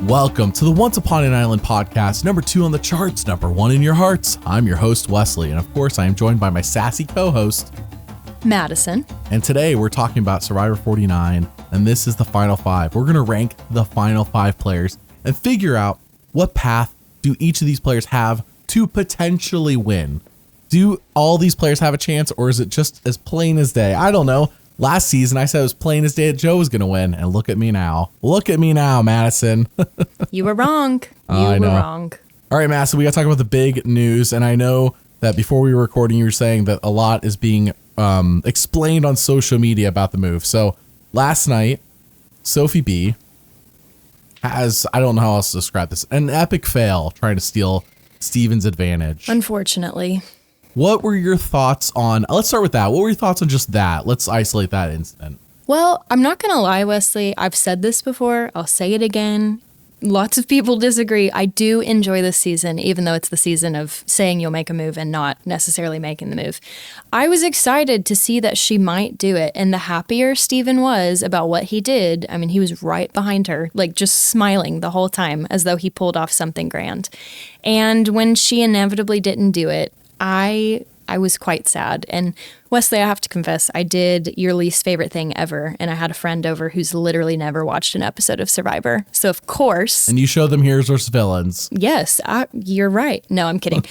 Welcome to the Once Upon an Island podcast, number 2 on the charts, number 1 in your hearts. I'm your host, Wesley, and of course, I am joined by my sassy co-host, Madison. And today we're talking about Survivor 49, and this is the final 5. We're going to rank the final 5 players and figure out what path do each of these players have to potentially win. Do all these players have a chance, or is it just as plain as day? I don't know. Last season, I said it was plain as day that Joe was going to win, and look at me now. Look at me now, Madison. You were wrong. You were wrong. All right, Madison, we got to talk about the big news, and I know that before we were recording, you were saying that a lot is being explained on social media about the move. So last night, Sophi B has, I don't know how else to describe this, an epic fail trying to steal Steven's advantage. Unfortunately. What were your thoughts on, let's start with that. What were your thoughts on just that? Let's isolate that incident. Well, I'm not going to lie, Wesley. I've said this before. I'll say it again. Lots of people disagree. I do enjoy this season, even though it's the season of saying you'll make a move and not necessarily making the move. I was excited to see that she might do it. And the happier Steven was about what he did, I mean, he was right behind her, like just smiling the whole time as though he pulled off something grand. And when she inevitably didn't do it, I was quite sad. And Wesley, I have to confess, I did your least favorite thing ever. And I had a friend over who's literally never watched an episode of Survivor. So of course. And you showed them heroes versus villains. Yes, you're right. No, I'm kidding.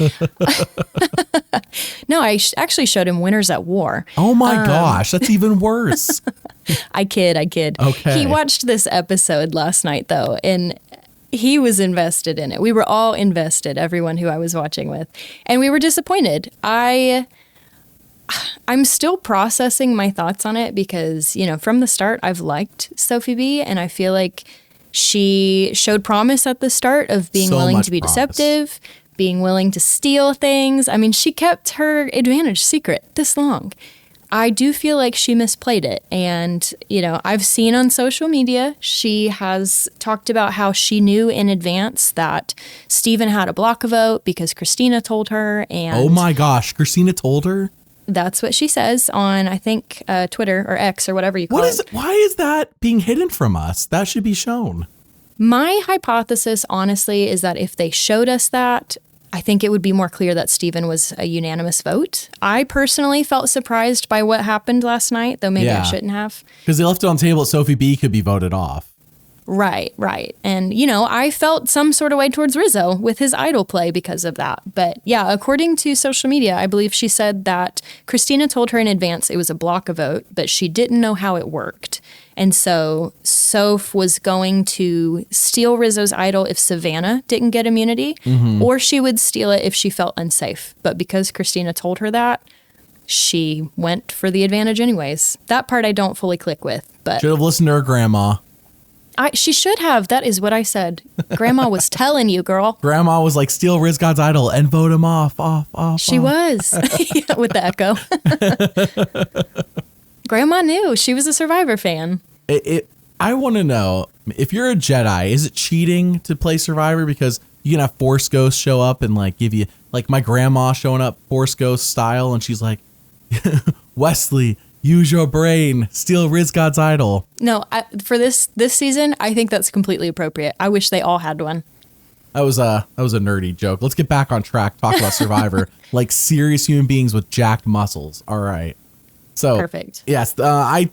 No, I actually showed him Winners at War. Oh my gosh, that's even worse. I kid. Okay. He watched this episode last night though. And he was invested in it. We were all invested, everyone who I was watching with. And we were disappointed. I'm still processing my thoughts on it because, you know, from the start, I've liked Sophi B. And I feel like she showed promise at the start of being willing to be deceptive, being willing to steal things. I mean, she kept her advantage secret this long. I do feel like she misplayed it. And, you know, I've seen on social media, she has talked about how she knew in advance that Steven had a block vote because Kristina told her. And oh my gosh, Kristina told her? That's what she says on, I think, Twitter or X or whatever you call it. Why is that being hidden from us? That should be shown. My hypothesis, honestly, is that if they showed us that, I think it would be more clear that Steven was a unanimous vote. I personally felt surprised by what happened last night, though maybe I shouldn't have. Because they left it on the table that Sophi B could be voted off. Right. And, you know, I felt some sort of way towards Rizzo with his idol play because of that. But yeah, according to social media, I believe she said that Kristina told her in advance it was a block vote, but she didn't know how it worked. And so Soph was going to steal Rizzo's idol if Savannah didn't get immunity, or she would steal it if she felt unsafe. But because Kristina told her that, she went for the advantage anyways. That part I don't fully click with. But should have listened to her grandma. She should have. That is what I said. Grandma was telling you, girl. Grandma was like, steal Rizgod's idol and vote him off. She was. Yeah, with the echo. Grandma knew. She was a Survivor fan. I want to know, if you're a Jedi, is it cheating to play Survivor? Because you can have Force Ghosts show up and like give you, like my grandma showing up Force Ghost style, and she's like, Wesley, use your brain, steal Rizgod's idol. No, for this season, I think that's completely appropriate. I wish they all had one. That was a nerdy joke. Let's get back on track. Talk about Survivor, like serious human beings with jacked muscles. All right. So perfect. Yes, I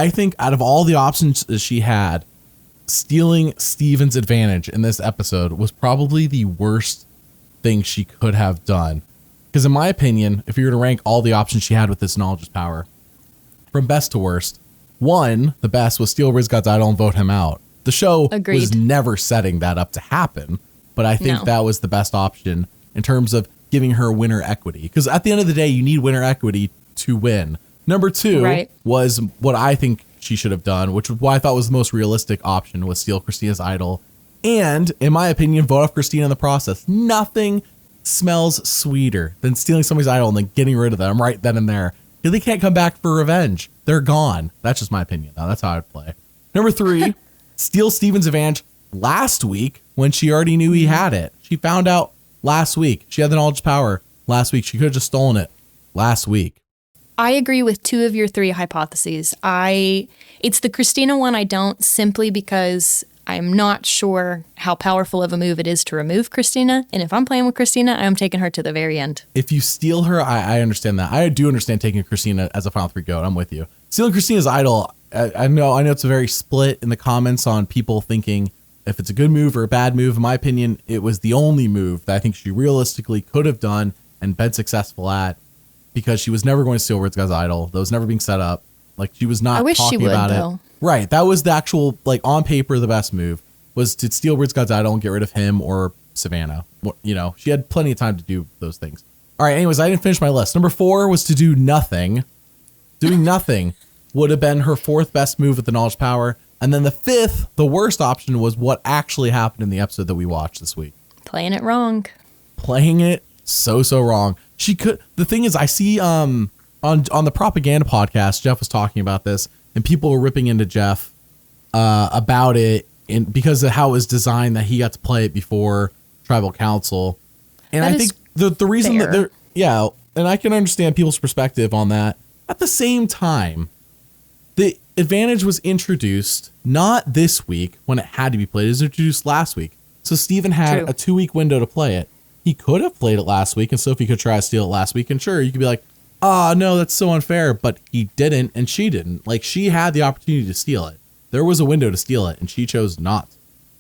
think out of all the options that she had, stealing Steven's advantage in this episode was probably the worst thing she could have done. Because in my opinion, if you were to rank all the options she had with this knowledge is power, from best to worst, the best was steal Rizgod's idol and vote him out. The show was never setting that up to happen, but I think that was the best option in terms of giving her winner equity. Because at the end of the day, you need winner equity to win. Number 2 was what I think she should have done, which was what I thought was the most realistic option, was steal Kristina's idol. And in my opinion, vote off Kristina in the process. Nothing smells sweeter than stealing somebody's idol and then getting rid of them right then and there. They can't come back for revenge. They're gone. That's just my opinion, though. That's how I'd play. Number 3, steal Steven's advantage last week when she already knew he had it. She found out last week. She had the knowledge power last week. She could have just stolen it last week. I agree with 2 of your 3 hypotheses. It's the Kristina one I don't, simply because I'm not sure how powerful of a move it is to remove Kristina. And if I'm playing with Kristina, I'm taking her to the very end. If you steal her, I understand that. I do understand taking Kristina as a final 3 goat. I'm with you. Stealing Kristina's idol, I know it's a very split in the comments on people thinking if it's a good move or a bad move. In my opinion, it was the only move that I think she realistically could have done and been successful at, because she was never going to steal Rizgod's idol. That was never being set up. Like, she was not talking about it. Right. That was the actual, like, on paper, the best move was to steal Rizgod's idol and get rid of him or Savannah. You know, she had plenty of time to do those things. All right. Anyways, I didn't finish my list. Number 4 was to do nothing. Doing nothing would have been her 4th best move with the knowledge power. And then the 5th, the worst option, was what actually happened in the episode that we watched this week. Playing it wrong. Playing it so wrong. She could. The thing is, I see on the propaganda podcast, Jeff was talking about this, and people were ripping into Jeff about it, and because of how it was designed, that he got to play it before tribal council. And I think the reason that they're, and I can understand people's perspective on that. At the same time, the advantage was introduced not this week when it had to be played. It was introduced last week. So Steven had a 2-week window to play it. He could have played it last week, and Sophie could try to steal it last week. And sure, you could be like, oh, no, that's so unfair. But he didn't, and she didn't. Like, she had the opportunity to steal it. There was a window to steal it, and she chose not.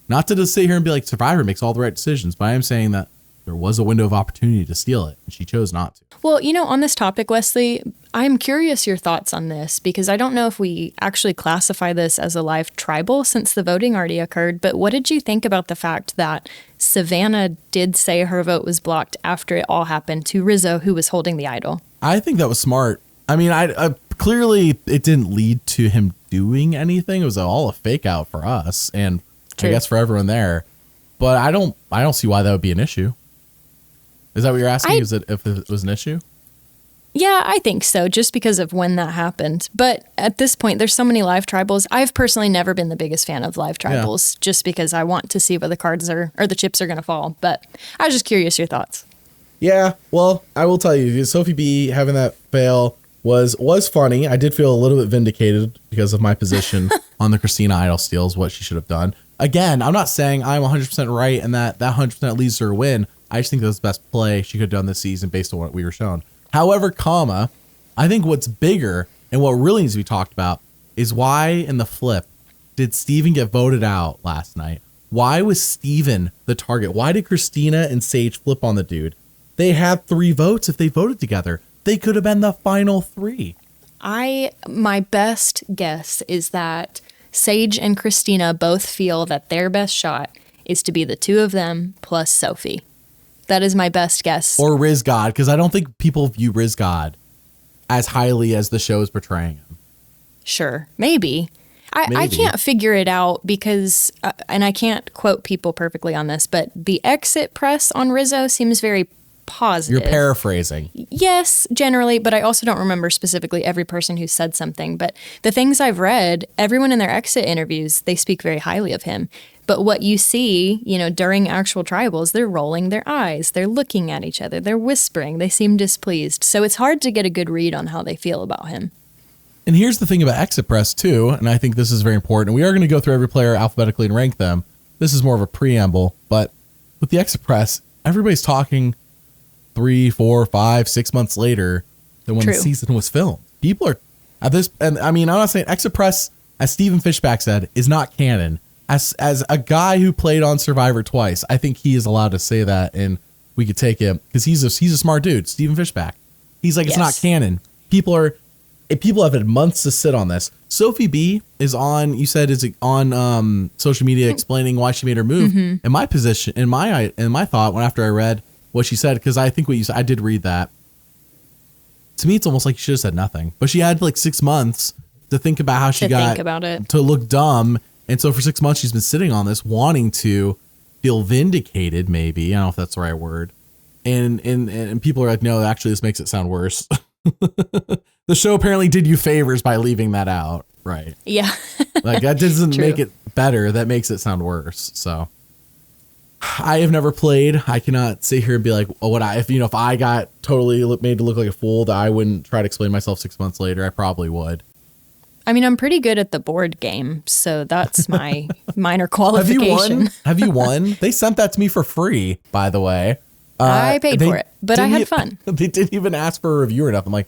Not to just sit here and be like, Survivor makes all the right decisions, but I am saying that there was a window of opportunity to steal it, and she chose not to. Well, you know, on this topic, Wesley, I'm curious your thoughts on this, because I don't know if we actually classify this as a live tribal since the voting already occurred, but what did you think about the fact that Savannah did say her vote was blocked after it all happened to Rizzo, who was holding the idol? I think that was smart. I mean, I clearly it didn't lead to him doing anything. It was all a fake out for us, and I guess for everyone there. But I don't see why that would be an issue. Is that what you're asking? Is it if it was an issue? Yeah, I think so, just because of when that happened. But at this point, there's so many live tribals. I've personally never been the biggest fan of live tribals, just because I want to see where the cards are or the chips are going to fall. But I was just curious your thoughts. Yeah, well, I will tell you, Sophi B having that fail was funny. I did feel a little bit vindicated because of my position on the Kristina idol steals, what she should have done. Again, I'm not saying I'm 100% right and that 100% leads to her win. I just think that was the best play she could have done this season based on what we were shown. However, I think what's bigger and what really needs to be talked about is why in the flip did Steven get voted out last night? Why was Steven the target? Why did Kristina and Sage flip on the dude? They had 3 votes. If they voted together, they could have been the final 3. My best guess is that Sage and Kristina both feel that their best shot is to be the 2 of them plus Sophie. That is my best guess. Or Rizgod, because I don't think people view Rizgod as highly as the show is portraying him. Sure, maybe. I can't figure it out because, and I can't quote people perfectly on this, but the exit press on Rizzo seems very positive. You're paraphrasing. Yes, generally, but I also don't remember specifically every person who said something. But the things I've read, everyone in their exit interviews, they speak very highly of him. But what you see, during actual tribals, they're rolling their eyes, they're looking at each other, they're whispering, they seem displeased. So it's hard to get a good read on how they feel about him. And here's the thing about exit press too, and I think this is very important. We are going to go through every player alphabetically and rank them. This is more of a preamble, but with the exit press, everybody's talking 3, 4, 5, 6 months later than when the season was filmed. People are at this, and I mean, I'm not saying exit press, as Stephen Fishback said, is not canon. As a guy who played on Survivor twice, I think he is allowed to say that, and we could take him because he's a smart dude. Stephen Fishback, he's like, it's not canon. People have had months to sit on this. Sophi B is on. You said is on social media explaining why she made her move. Mm-hmm. In my position, in my thought, when after I read what she said, because I think what you said, I did read that. To me, it's almost like she should have said nothing, but she had like 6 months to think about how she got to look dumb. And so for 6 months, she's been sitting on this, wanting to feel vindicated, maybe. I don't know if that's the right word. And people are like, no, actually, this makes it sound worse. The show apparently did you favors by leaving that out. Right. Yeah. Like, that doesn't make it better. That makes it sound worse. So I have never played. I cannot sit here and be like, oh, if I got totally made to look like a fool, that I wouldn't try to explain myself 6 months later. I probably would. I mean, I'm pretty good at the board game, so that's my minor qualification. Have you won? They sent that to me for free, by the way. I paid for it, but I had fun. They didn't even ask for a review or nothing. I'm like,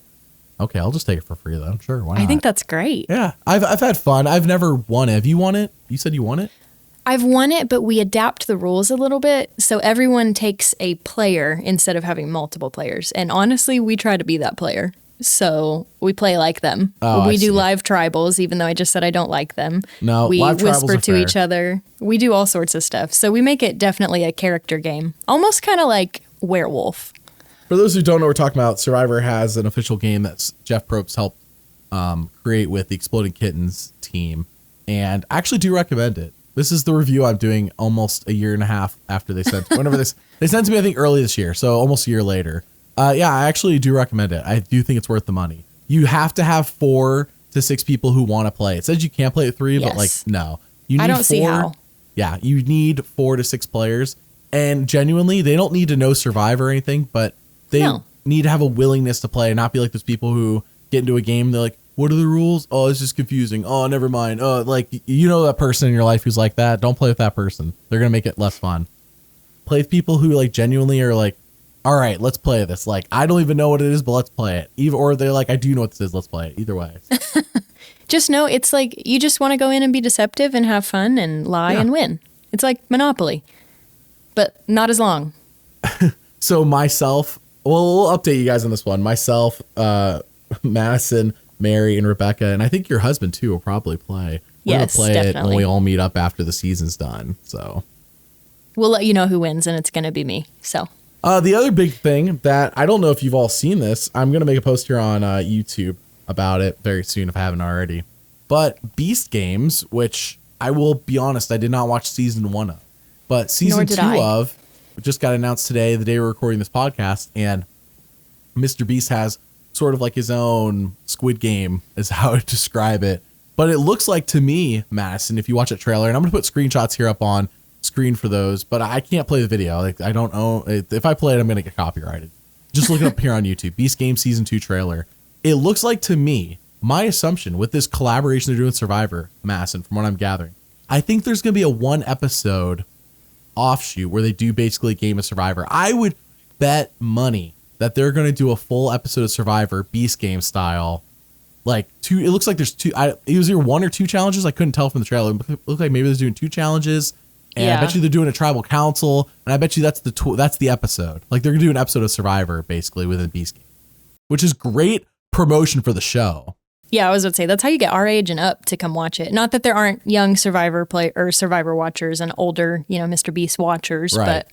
okay, I'll just take it for free then. Sure, why not? I think that's great. Yeah, I've had fun. I've never won it. Have you won it? You said you won it? I've won it, but we adapt the rules a little bit. So everyone takes a player instead of having multiple players. And honestly, we try to be that player. So we play like them. Oh, we I do see. live tribals, even though I just said I don't like them. No, we live tribals whisper are to fair. each other. We do all sorts of stuff. So we make it definitely a character game, almost kind of like Werewolf. For those who don't know what we're talking about, Survivor has an official game that Jeff Probst helped create with the Exploding Kittens team. And I actually do recommend it. This is the review I'm doing almost a year and a half after they sent they sent it to me, I think, early this year. So almost a year later. Yeah, I actually do recommend it. I do think it's worth the money. You have to have 4 to 6 people who want to play. It says you can't play at 3, but like, no. You need I don't see how. Yeah, you need 4 to 6 players. And genuinely, they don't need to know Survivor or anything, but they need to have a willingness to play and not be like those people who get into a game. They're like, what are the rules? Oh, it's just confusing. Oh, never mind. Oh, like, you know that person in your life who's like that. Don't play with that person. They're going to make it less fun. Play with people who like genuinely are like, all right, let's play this. Like, I don't even know what it is, but let's play it. Or they're like, I do know what this is. Let's play it. Either way. Just know it's like you just want to go in and be deceptive and have fun and lie and win. It's like Monopoly, but not as long. So myself, we'll update you guys on this one. Myself, Madison, Mary, and Rebecca, and I think your husband too will probably play. We're Yes, gonna play definitely. it when we all meet up after the season's done. So We'll let you know who wins, and it's going to be me. So the other big thing that I don't know if you've all seen this, I'm gonna make a post here on YouTube about it very soon if I haven't already. But Beast Games, which I will be honest, I did not watch season 1 of, but season 2 of just got announced today, the day we're recording this podcast, and Mr. Beast has sort of like his own Squid Game is how I would describe it. But it looks like to me, Madison, if you watch a trailer, and I'm going to put screenshots here up on screen for those, but I can't play the video. Like, I don't know. If I play it, I'm going to get copyrighted. Just look it up here on YouTube. Beast Game Season 2 trailer. It looks like to me, my assumption with this collaboration they're doing with Survivor, Madison, from what I'm gathering, I think there's going to be a 1 episode offshoot where they do basically Game of Survivor. I would bet money that they're going to do a full episode of Survivor, Beast Game style. Like 2, it looks like there's 2, it was either 1 or 2 challenges. I couldn't tell from the trailer. It looked like maybe they're doing 2 challenges. And I bet you they're doing a tribal council. And I bet you that's the episode. Like they're going to do an episode of Survivor basically within Beast Game, which is great promotion for the show. yeah, I was about to say that's how you get our age and up to come watch it. Not that there aren't young Survivor Survivor watchers and older, Mr. Beast watchers, Right.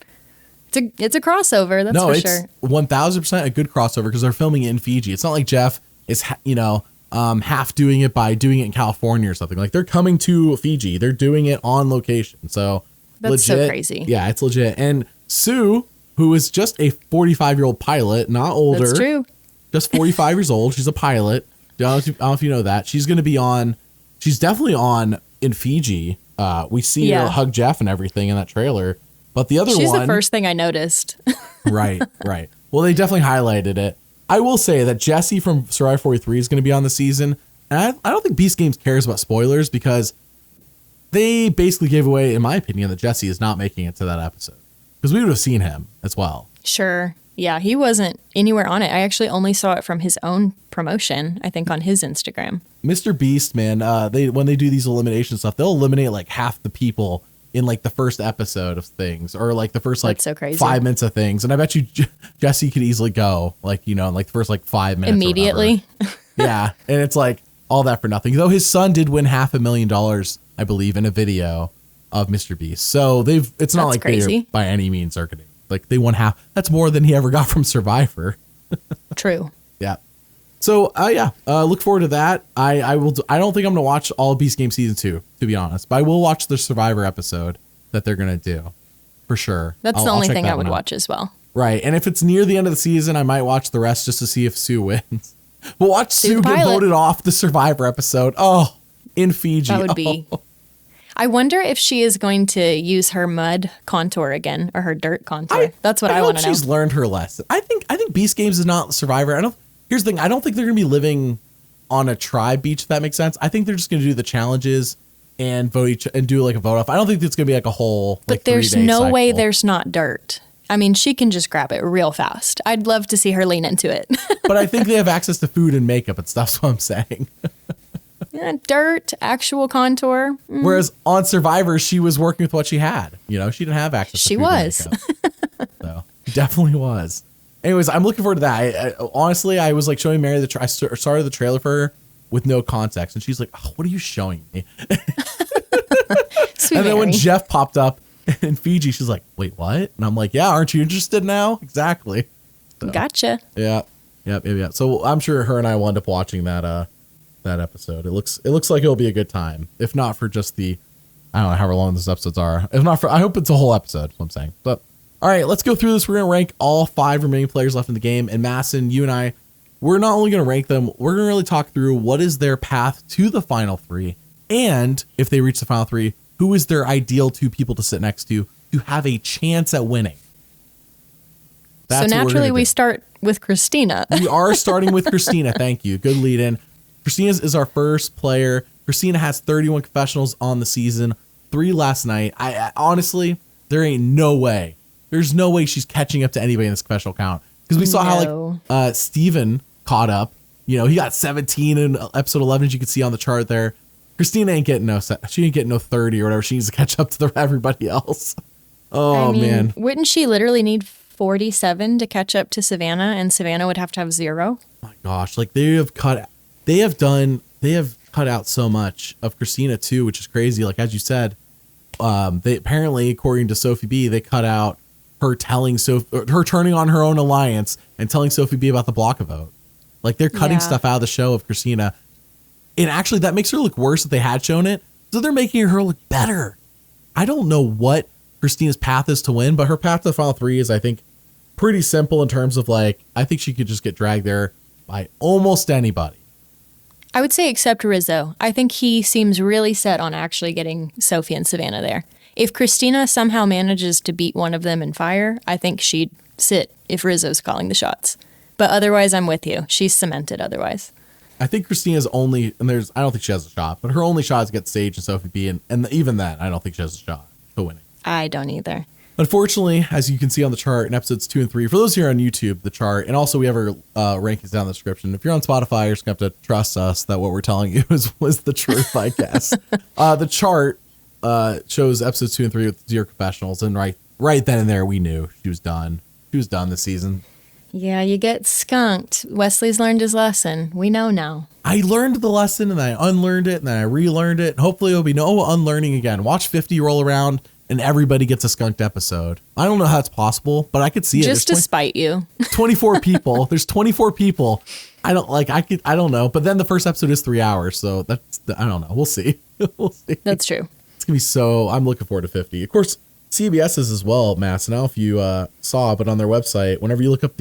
but it's a crossover. That's for sure. No, it's 1000% a good crossover because they're filming it in Fiji. It's not like Jeff is, half doing it by doing it in California or something. Like they're coming to Fiji. They're doing it on location. So That's legit, so crazy. Yeah, it's legit. And Sue, who is just a 45-year-old pilot, not older. That's true. Just 45 years old. She's a pilot. I don't know if you know that. She's going to be on. She's definitely on in Fiji. We see her hug Jeff and everything in that trailer. But the other She's one. the first thing I noticed. Right. Well, they definitely highlighted it. I will say that Jesse from Survivor 43 is going to be on the season. And I don't think Beast Games cares about spoilers because they basically gave away, in my opinion, that Jesse is not making it to that episode. Because we would have seen him as well. Sure. Yeah, he wasn't anywhere on it. I actually only saw it from his own promotion, I think on his Instagram. Mr. Beast, man, when they do these elimination stuff, they'll eliminate like half the people in like the first episode of things or like the first like so crazy. 5 minutes of things. And I bet you Jesse could easily go like, in like the first like 5 minutes. Immediately. Yeah. And it's like all that for nothing. Though his son did win $500,000, I believe, in a video of Mr. Beast. So it's not like crazy. they by any means are getting like they won half. That's more than he ever got from Survivor. True. Yeah. So look forward to that. I will. I don't think I'm gonna watch all of Beast Game season 2, to be honest, but I will watch the Survivor episode that they're gonna do for sure. That's the only thing I would watch as well. Right, and if it's near the end of the season, I might watch the rest just to see if Sue wins. But watch Sue get voted off the Survivor episode. Oh, in Fiji. That would be. I wonder if she is going to use her mud contour again or her dirt contour. That's what I want to know. She's learned her lesson. I think Beast Games is not Survivor. Here's the thing. I don't think they're going to be living on a tribe beach, if that makes sense. I think they're just going to do the challenges and do like a vote off. I don't think it's going to be like a whole But there's no way there's not dirt. I mean, she can just grab it real fast. I'd love to see her lean into it. But I think they have access to food and makeup and stuff, that's what I'm saying. Yeah, dirt, actual contour. Whereas on Survivor, she was working with what she had. You know, she didn't have access to food and makeup. So, definitely was. Anyways, I'm looking forward to that. Honestly, I was like showing Mary I started the trailer for her with no context. And she's like, oh, what are you showing me? Sweet and then Mary. when Jeff popped up in Fiji, she's like, wait, what? And I'm like, yeah, aren't you interested now? Exactly. So, gotcha. Yeah. So I'm sure her and I will end up watching that episode. It looks like it'll be a good time. If not for just I don't know however long these episodes are. If not for, I hope it's a whole episode, is what I'm saying. But all right, let's go through this. We're going to rank all 5 remaining players left in the game. And Madison, you and I, we're not only going to rank them, we're going to really talk through what is their path to the final 3. And if they reach the final 3, who is their ideal 2 people to sit next to have a chance at winning. So naturally we start with Kristina. We are starting with Kristina. Thank you. Good lead in. Kristina is our first player. Kristina has 31 confessionals on the season, 3 last night. I honestly, there ain't no way. There's no way she's catching up to anybody in this confessional count. Because we saw how like Steven caught up. You know, he got 17 in episode 11, as you can see on the chart there. Kristina ain't getting she ain't getting no 30 or whatever. She needs to catch up to everybody else. Oh, man. Wouldn't she literally need 47 to catch up to Savannah, and Savannah would have to have 0? Oh my gosh, like they have cut out so much of Kristina too, which is crazy. Like as you said, they apparently, according to Sophi B, they cut out her turning on her own alliance and telling Sophi B about the block a vote. Like they're cutting stuff out of the show of Kristina, and actually that makes her look worse if they had shown it. So they're making her look better. I don't know what Kristina's path is to win, but her path to the final 3 is, I think, pretty simple in terms of like, I think she could just get dragged there by almost anybody. I would say except Rizzo. I think he seems really set on actually getting Sophi and Savannah there. If Kristina somehow manages to beat one of them in fire, I think she'd sit if Rizzo's calling the shots. But otherwise, I'm with you. She's cemented otherwise. I think Kristina's only, and I don't think she has a shot, but her only shot is to get Sage and Sophi B, and even then, I don't think she has a shot to winning. I don't either. Unfortunately, as you can see on the chart in episodes 2 and 3, for those here on YouTube, the chart, and also we have our rankings down in the description. If you're on Spotify, you're just going to have to trust us that what we're telling you was the truth, I guess. The chart shows episodes 2 and 3 with 0 confessionals, and right then and there, we knew she was done. She was done this season. Yeah, you get skunked. Wesley's learned his lesson. We know now. I learned the lesson, and I unlearned it, and then I relearned it. Hopefully, it'll be no unlearning again. Watch 50 roll around, and everybody gets a skunked episode. I don't know how it's possible, but I could see it. Just to spite you. 24 people. There's 24 people. I don't know. But then the first episode is 3 hours. So I don't know. We'll see. We'll see. That's true. It's going to be I'm looking forward to 50. Of course, CBS is as well, Mass. I don't know if you saw, but on their website, whenever you look up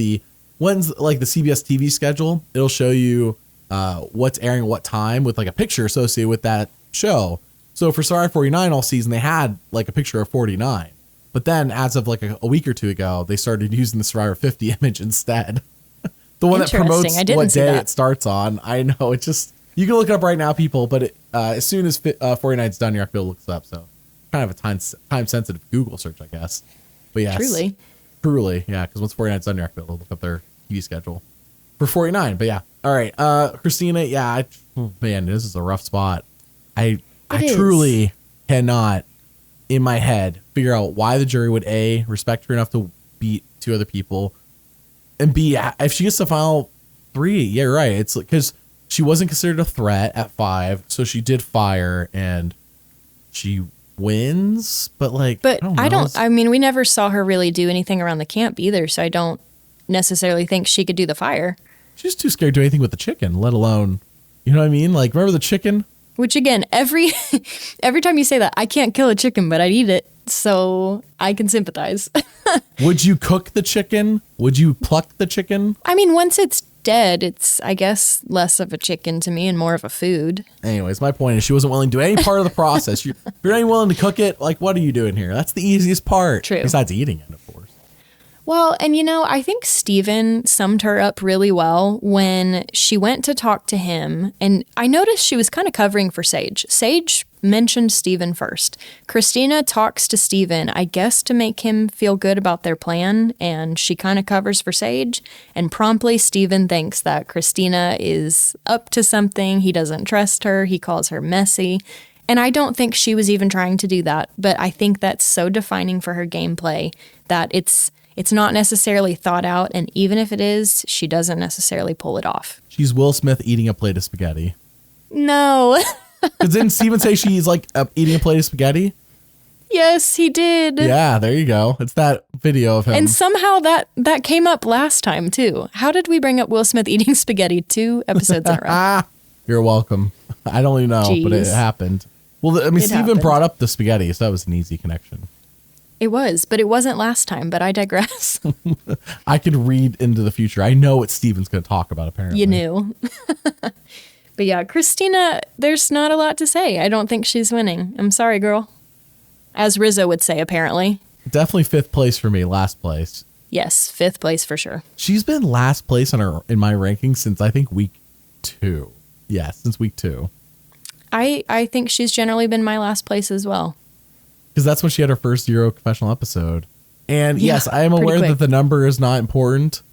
when's like the CBS TV schedule, it'll show you what's airing at what time with like a picture associated with that show. So for Survivor 49 all season, they had like a picture of 49. But then as of like a week or 2 ago, they started using the Survivor 50 image instead. The one that promotes what day it starts on. I know, it's just, you can look it up right now, people, but as soon as 49 is done, you're not going to look it up. So kind of a time-sensitive Google search, I guess. But yes. Truly, yeah, because once 49 is done, you're not going to look up their TV schedule for 49. But yeah, all right. Kristina, yeah, man, this is a rough spot. I truly cannot, in my head, figure out why the jury would A, respect her enough to beat 2 other people, and B, if she gets to final 3, yeah, right. It's because she wasn't considered a threat at 5, so she did fire and she wins. But I mean, we never saw her really do anything around the camp either, so I don't necessarily think she could do the fire. She's too scared to do anything with the chicken, let alone, you know what I mean? Like, remember the chicken? Which again, every time you say that, I can't kill a chicken, but I'd eat it, so I can sympathize. Would you cook the chicken? Would you pluck the chicken? I mean, once it's dead, it's, I guess, less of a chicken to me and more of a food. Anyways, my point is she wasn't willing to do any part of the process. If you're not even willing to cook it, like, what are you doing here? That's the easiest part. True. Besides eating it, of course. Well, and I think Steven summed her up really well when she went to talk to him. And I noticed she was kind of covering for Sage. Sage mentioned Steven first. Kristina talks to Steven, I guess, to make him feel good about their plan. And she kind of covers for Sage. And promptly, Steven thinks that Kristina is up to something. He doesn't trust her. He calls her messy. And I don't think she was even trying to do that. But I think that's so defining for her gameplay that it's not necessarily thought out, and even if it is, she doesn't necessarily pull it off. She's Will Smith eating a plate of spaghetti. No. Because didn't Steven say she's like eating a plate of spaghetti? Yes, he did. Yeah, there you go. It's that video of him. And somehow that came up last time, too. How did we bring up Will Smith eating spaghetti 2 episodes in a row? You're welcome. I don't even know, Jeez. but it happened. Well, I mean, Steven brought up the spaghetti, so that was an easy connection. It was, but it wasn't last time, but I digress. I could read into the future. I know what Steven's going to talk about, apparently. You knew. But yeah, Kristina, there's not a lot to say. I don't think she's winning. I'm sorry, girl. As Rizzo would say, apparently. Definitely 5th place for me, last place. Yes, 5th place for sure. She's been last place in my rankings since, I think, week 2. Yeah, since week 2. I think she's generally been my last place as well. Because that's when she had her first Zero confessional episode. And yes, I am aware that the number is not important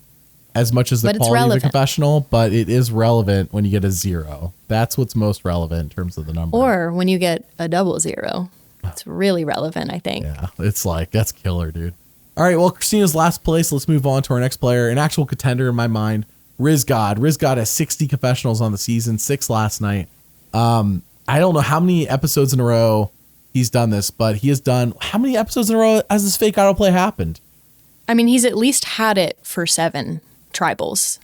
as much as the quality of the confessional, but it is relevant when you get a 0. That's what's most relevant in terms of the number. Or when you get a 000. It's really relevant, I think. Yeah, it's like, that's killer, dude. All right, well, Kristina's last place. Let's move on to our next player. An actual contender in my mind, Rizgod. Rizgod has 60 confessionals on the season, 6 last night. I don't know how many episodes in a row he's done this, but he has done, how many episodes in a row has this fake autoplay happened? I mean, he's at least had it for 7 tribals.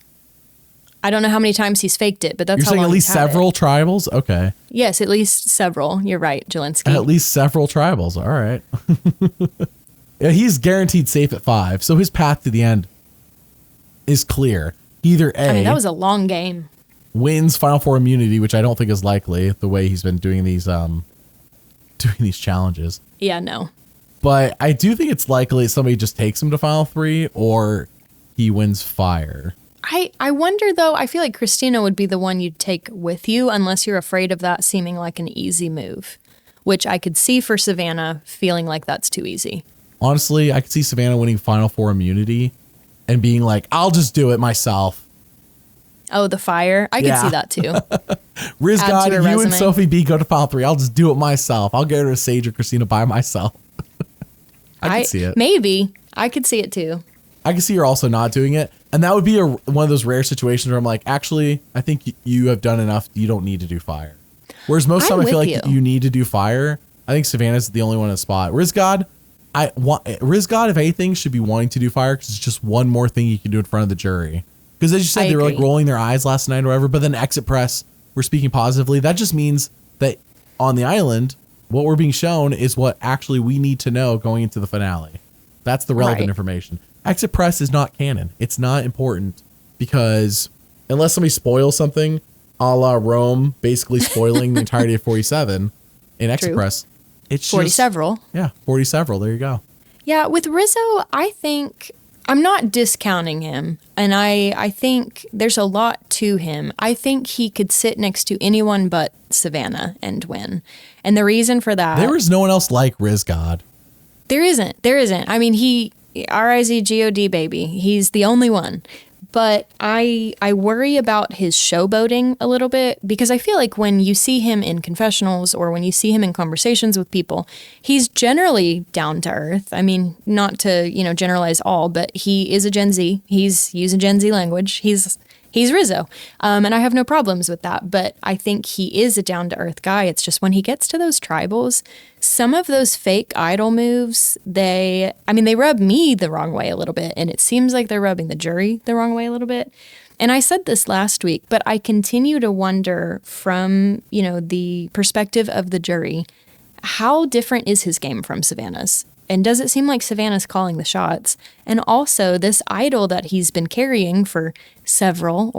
I don't know how many times he's faked it, but that's how long at least several tribals? Okay. Yes, at least several. You're right, Jelinski. At least several tribals. All right. Yeah, he's guaranteed safe at 5, so his path to the end is clear. Either A, I mean, that was a long game. Wins Final Four immunity, which I don't think is likely the way he's been doing these challenges. Yeah, no. But I do think it's likely somebody just takes him to Final 3 or he wins fire. I wonder, though, I feel like Kristina would be the one you'd take with you unless you're afraid of that seeming like an easy move, which I could see for Savannah feeling like that's too easy. Honestly, I could see Savannah winning Final Four immunity and being like, I'll just do it myself. Oh, the fire? I could see that too. Rizgod, you and Sophi B go to Final 3. I'll just do it myself. I'll go to Sage or Kristina by myself. I could see it. Maybe. I could see it too. I can see her also not doing it. And that would be one of those rare situations where I'm like, actually, I think you have done enough. You don't need to do fire. Whereas most time I feel like you need to do fire. I think Savannah's the only one in the spot. Rizgod, if anything, should be wanting to do fire because it's just one more thing you can do in front of the jury. Because as you said, they were like rolling their eyes last night or whatever, but then exit press, we're speaking positively. That just means that on the island, what we're being shown is what actually we need to know going into the finale. That's the relevant information. Exit press is not canon. It's not important because unless somebody spoils something, a la Rome, basically spoiling the entirety of 47 in exit press, it's 40 several. Yeah, 40 several. There you go. Yeah, with Rizzo, I think I'm not discounting him, and I think there's a lot to him. I think he could sit next to anyone but Savannah and win. And the reason for that... There is no one else like Rizgod. There isn't. I mean, Rizgod, baby. He's the only one. But I worry about his showboating a little bit because I feel like when you see him in confessionals or when you see him in conversations with people, he's generally down to earth. I mean, not to, generalize all, but he is a Gen Z. He's using Gen Z language. He's Rizzo. And I have no problems with that. But I think he is a down to earth guy. It's just when he gets to those tribals, some of those fake idol moves, they rub me the wrong way a little bit. And it seems like they're rubbing the jury the wrong way a little bit. And I said this last week, but I continue to wonder from, the perspective of the jury, how different is his game from Savannah's? And does it seem like Savannah's calling the shots? And also, this idol that he's been carrying for seven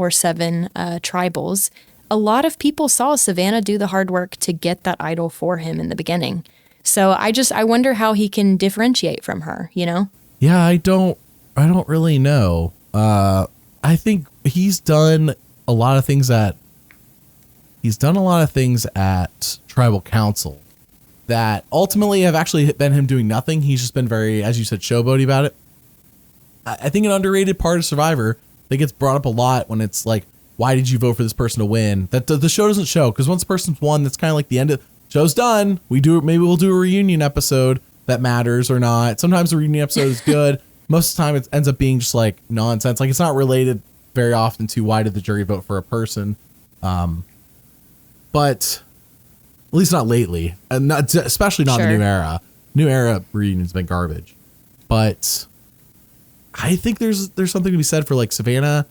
tribals, a lot of people saw Savannah do the hard work to get that idol for him in the beginning. So I wonder how he can differentiate from her, you know? Yeah, I don't really know. I think he's done a lot of things at tribal council that ultimately have actually been him doing nothing. He's just been very, as you said, showboaty about it. I think an underrated part of Survivor that gets brought up a lot when it's like, why did you vote for this person to win? That the show doesn't show, because once the person's won, that's kind of like the end of show's done. Maybe we'll do a reunion episode that matters or not. Sometimes the reunion episode is good. Most of the time it ends up being just like nonsense. Like it's not related very often to why did the jury vote for a person. But at least not lately, and especially not the new era. New era reunion's been garbage. But I think there's something to be said for like Savannah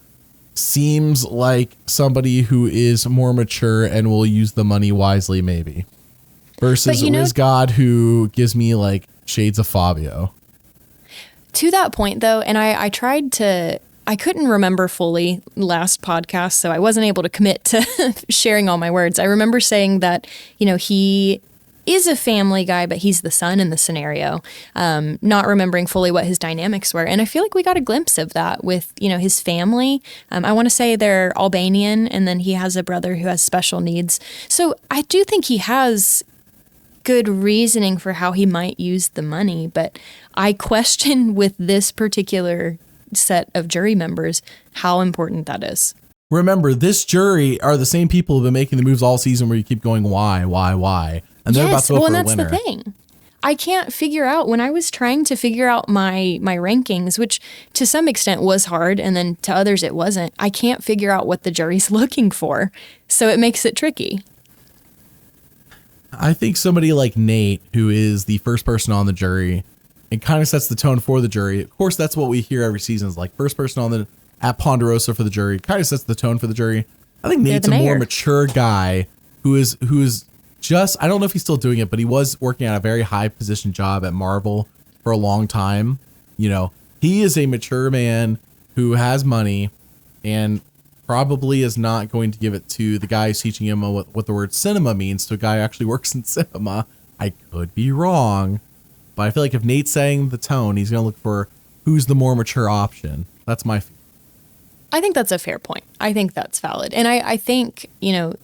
seems like somebody who is more mature and will use the money wisely, maybe. Versus Rizgod, who gives me like shades of Fabio. To that point, though, and I couldn't remember fully last podcast, so I wasn't able to commit to sharing all my words. I remember saying that, he is a family guy, but he's the son in the scenario, not remembering fully what his dynamics were. And I feel like we got a glimpse of that with, his family. I want to say they're Albanian, and then he has a brother who has special needs. So I do think he has good reasoning for how he might use the money, but I question with this particular set of jury members how important that is. Remember, this jury are the same people who've been making the moves all season where you keep going, why? And they're about to vote for a winner. That's the thing. I can't figure out, when I was trying to figure out my rankings, which to some extent was hard, and then to others it wasn't, I can't figure out what the jury's looking for. So it makes it tricky. I think somebody like Nate, who is the first person on the jury, it kind of sets the tone for the jury. Of course, that's what we hear every season is like first person at Ponderosa for the jury, kind of sets the tone for the jury. I think Nate's a more mature guy who is just, I don't know if he's still doing it, but he was working at a very high position job at Marvel for a long time. He is a mature man who has money and probably is not going to give it to the guy who's teaching him what the word cinema means to a guy who actually works in cinema. I could be wrong, but I feel like if Nate's setting the tone, he's going to look for who's the more mature option. That's my feeling. I think that's a fair point. I think that's valid. And I think,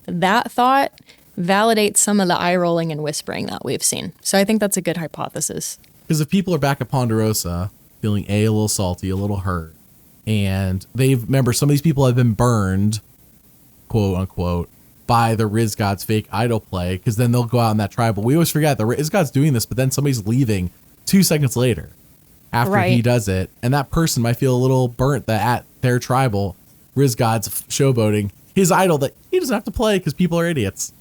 that thought validates some of the eye rolling and whispering that we've seen. So I think that's a good hypothesis. Because if people are back at Ponderosa feeling a little salty, a little hurt, and remember some of these people have been burned, quote unquote, by the Rizgod's fake idol play, because then they'll go out in that tribal. We always forget the Rizgod's doing this, but then somebody's leaving 2 seconds later after he does it. And that person might feel a little burnt that at their tribal, Rizgod's showboating his idol that he doesn't have to play because people are idiots.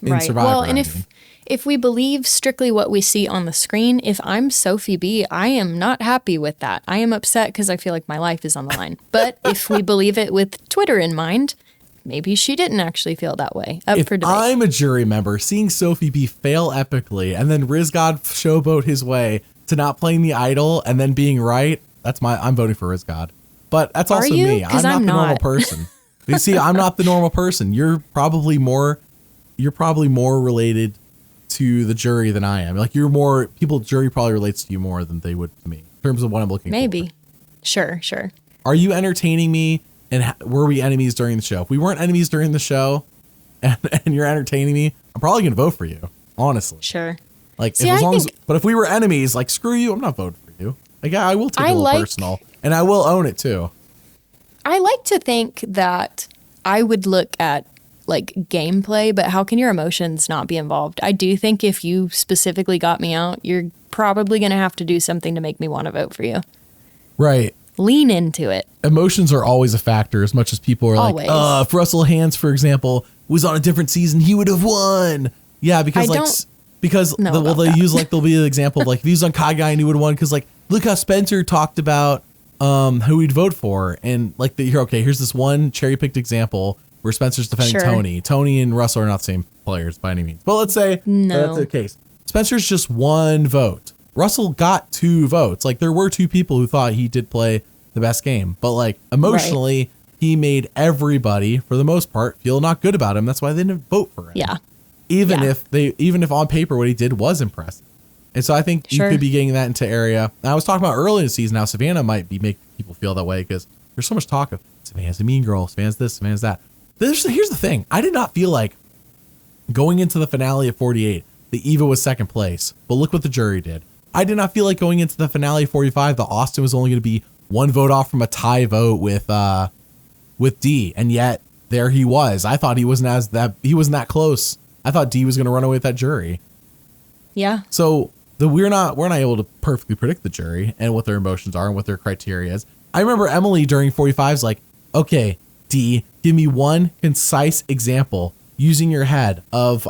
Right. Survivor, well, and if we believe strictly what we see on the screen, if I'm Sophi B, I am not happy with that. I am upset because I feel like my life is on the line. But if we believe it with Twitter in mind, maybe she didn't actually feel that way. If for debate. I'm a jury member, seeing Sophi B fail epically and then Rizgod showboat his way to not playing the idol and then being right, I'm voting for Rizgod. But that's also me. I'm not the normal person. You see, I'm not the normal person. You're probably more related to the jury than I am. Like jury probably relates to you more than they would to me in terms of what I'm looking for. Maybe. Sure. Are you entertaining me? And were we enemies during the show? If we weren't enemies during the show and you're entertaining me, I'm probably going to vote for you. Honestly. Sure. Like, but if we were enemies, like, screw you, I'm not voting for you. Like, I will take it a little personal and I will own it too. I like to think that I would look at like gameplay, but how can your emotions not be involved? I do think if you specifically got me out, you're probably going to have to do something to make me want to vote for you. Right. Lean into it. Emotions are always a factor as much as people are always. Like, if Russell Hands, for example, was on a different season, he would have won. Yeah, because they'll be an example of like if he was on Kai Guy and he would have won because like look how Spencer talked about who he'd vote for and like here's this one cherry picked example where Spencer's defending Tony. Tony and Russell are not the same players by any means. But let's say that's the case. Spencer's just one vote. Russell got 2 votes. Like, there were 2 people who thought he did play the best game, but like emotionally, he made everybody, for the most part, feel not good about him. That's why they didn't vote for him. Yeah. Even if on paper what he did was impressive. And so I think you could be getting that into area. And I was talking about early in the season how Savannah might be making people feel that way because there's so much talk of Savannah's a mean girl, Savannah's this, Savannah's that. Here's the thing. I did not feel like going into the finale of 48 that Eva was second place, but look what the jury did. I did not feel like going into the finale of 45 that Austin was only going to be 1 vote off from a tie vote with D, and yet there he was. I thought he wasn't that close. I thought D was going to run away with that jury. Yeah. So we're not able to perfectly predict the jury and what their emotions are and what their criteria is. I remember Emily during 45's like, okay, D, give me one concise example using your head of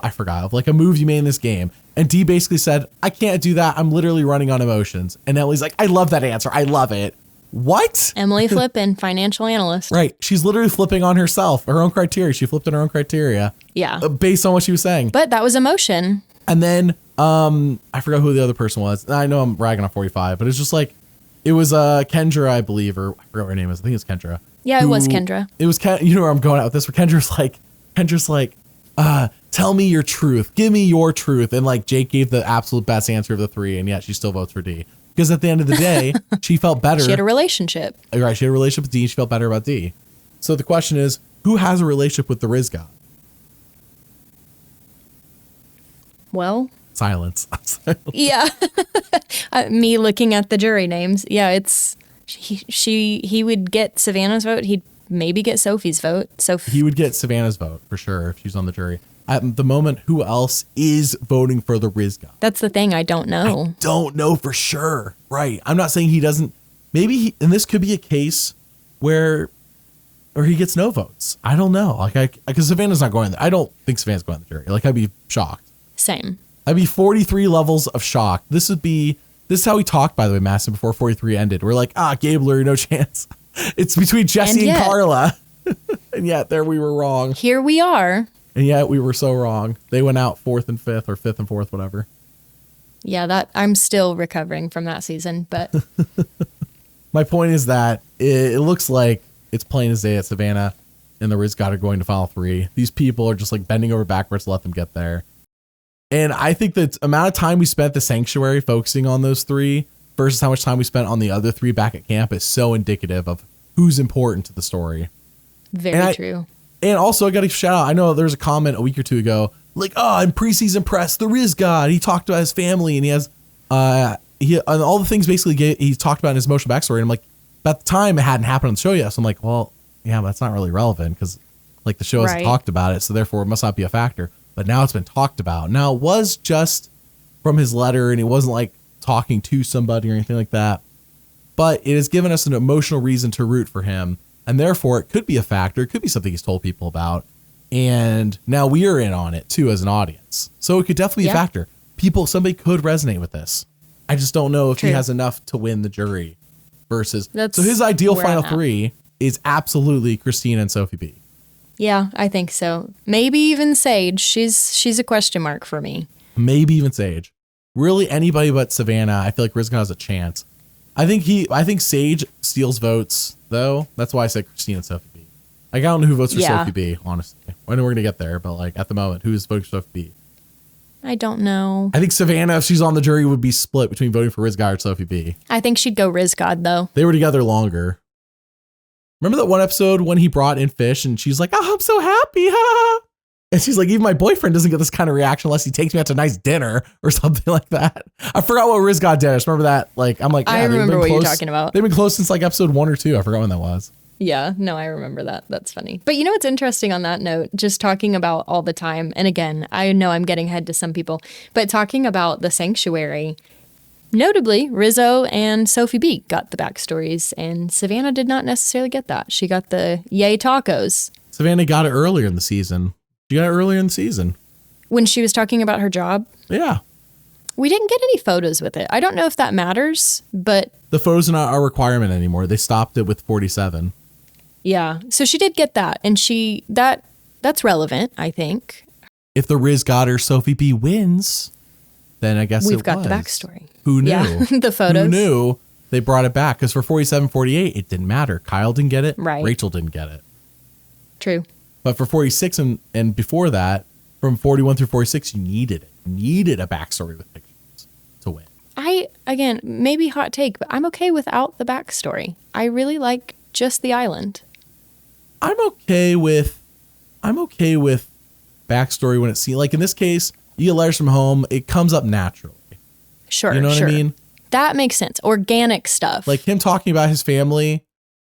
like a move you made in this game. And D basically said, I can't do that. I'm literally running on emotions. And Emily's like, I love that answer. I love it. What? Emily Flippin, financial analyst. Right. She's literally flipping on herself, her own criteria. She flipped on her own criteria. Yeah. Based on what she was saying. But that was emotion. And then I forgot who the other person was. I know I'm ragging on 45, but it's just like, it was Kendra, I believe, or I forgot what her name is. I think it's Kendra. Yeah, it was Kendra. It was, you know where I'm going at with this, where Kendra's like, tell me your truth. Give me your truth. And like Jake gave the absolute best answer of the 3, and yet she still votes for D. Because at the end of the day, she felt better. She had a relationship. Right, she had a relationship with D, and she felt better about D. So the question is, who has a relationship with the Rizgod? Well, silence. Yeah. Me looking at the jury names. Yeah, it's he would get Savannah's vote. He'd maybe get Sophie's vote. He would get Savannah's vote for sure if she's on the jury. At the moment, who else is voting for the Rizgod? That's the thing. I don't know. I don't know for sure. Right. I'm not saying he doesn't. Maybe and this could be a case where he gets no votes. I don't know. Like, because Savannah's not going there. I don't think Savannah's going to the jury. Like, I'd be shocked. Same. I'd be 43 levels of shock. This is how we talked, by the way, Madison, before 43 ended. We're like, Gabler, no chance. It's between Jesse and Carla. And yet there we were wrong. Here we are. And yet we were so wrong. They went out 4th and 5th or 5th and 4th, whatever. Yeah, that I'm still recovering from that season, but my point is that it looks like it's plain as day that Savannah and the Rizgod are going to Final 3. These people are just like bending over backwards to let them get there. And I think the amount of time we spent at the sanctuary focusing on those 3 versus how much time we spent on the other 3 back at camp is so indicative of who's important to the story. Very true. And also, I got to shout out, I know there's a comment a week or 2 ago, like, I'm preseason press, the Rizgod. He talked about his family and he has, and all the things basically he talked about in his emotional backstory. And I'm like, at the time it hadn't happened on the show yet. So I'm like, well, yeah, but that's not really relevant because like the show hasn't talked about it. So therefore it must not be a factor. But now it's been talked about. Now it was just from his letter and he wasn't like talking to somebody or anything like that. But it has given us an emotional reason to root for him. And therefore, it could be a factor. It could be something he's told people about. And now we are in on it, too, as an audience. So it could definitely be a factor. Somebody could resonate with this. I just don't know if he has enough to win the jury versus. So his ideal Final 3 is absolutely Kristina and Sophi B. Yeah, I think so. Maybe even Sage. She's a question mark for me. Maybe even Sage. Really, anybody but Savannah, I feel like Rizgod has a chance. I think Sage steals votes, though. That's why I said Kristina and Sophi B. Like, I don't know who votes for Sophi B, honestly. I know we're going to get there, but like at the moment, who's voting for Sophi B? I don't know. I think Savannah, if she's on the jury, would be split between voting for Rizgod or Sophi B. I think she'd go Rizgod, though. They were together longer. Remember that one episode when he brought in fish and she's like, I'm so happy. And she's like, even my boyfriend doesn't get this kind of reaction unless he takes me out to a nice dinner or something like that. I forgot what Rizgod did. I just remember that. Like, I'm like, I remember what you're talking about. They've been close since like episode 1 or 2. I forgot when that was. Yeah, no, I remember that. That's funny. But you know what's interesting on that note, just talking about all the time. And again, I know I'm getting ahead to some people, but talking about the sanctuary, notably, Rizzo and Sophi B got the backstories and Savannah did not necessarily get that. She got the yay tacos. Savannah got it earlier in the season. She got it earlier in the season. When she was talking about her job? Yeah. We didn't get any photos with it. I don't know if that matters, but... The photos are not a requirement anymore. They stopped it with 47. Yeah. So she did get that. And that's relevant, I think. If the Rizgod or Sophi B wins, then I guess we've got the backstory. Who knew? Yeah, the photos. Who knew they brought it back? Because for 47, 48, it didn't matter. Kyle didn't get it. Right. Rachel didn't get it. True. But for 46 and before that, from 41 through 46, you needed it. You needed a backstory with pictures to win. Again, maybe hot take, but I'm okay without the backstory. I really like just the island. I'm okay with backstory when it's seen. Like in this case, you get letters from home. It comes up naturally. Sure. You know what I mean? That makes sense. Organic stuff. Like him talking about his family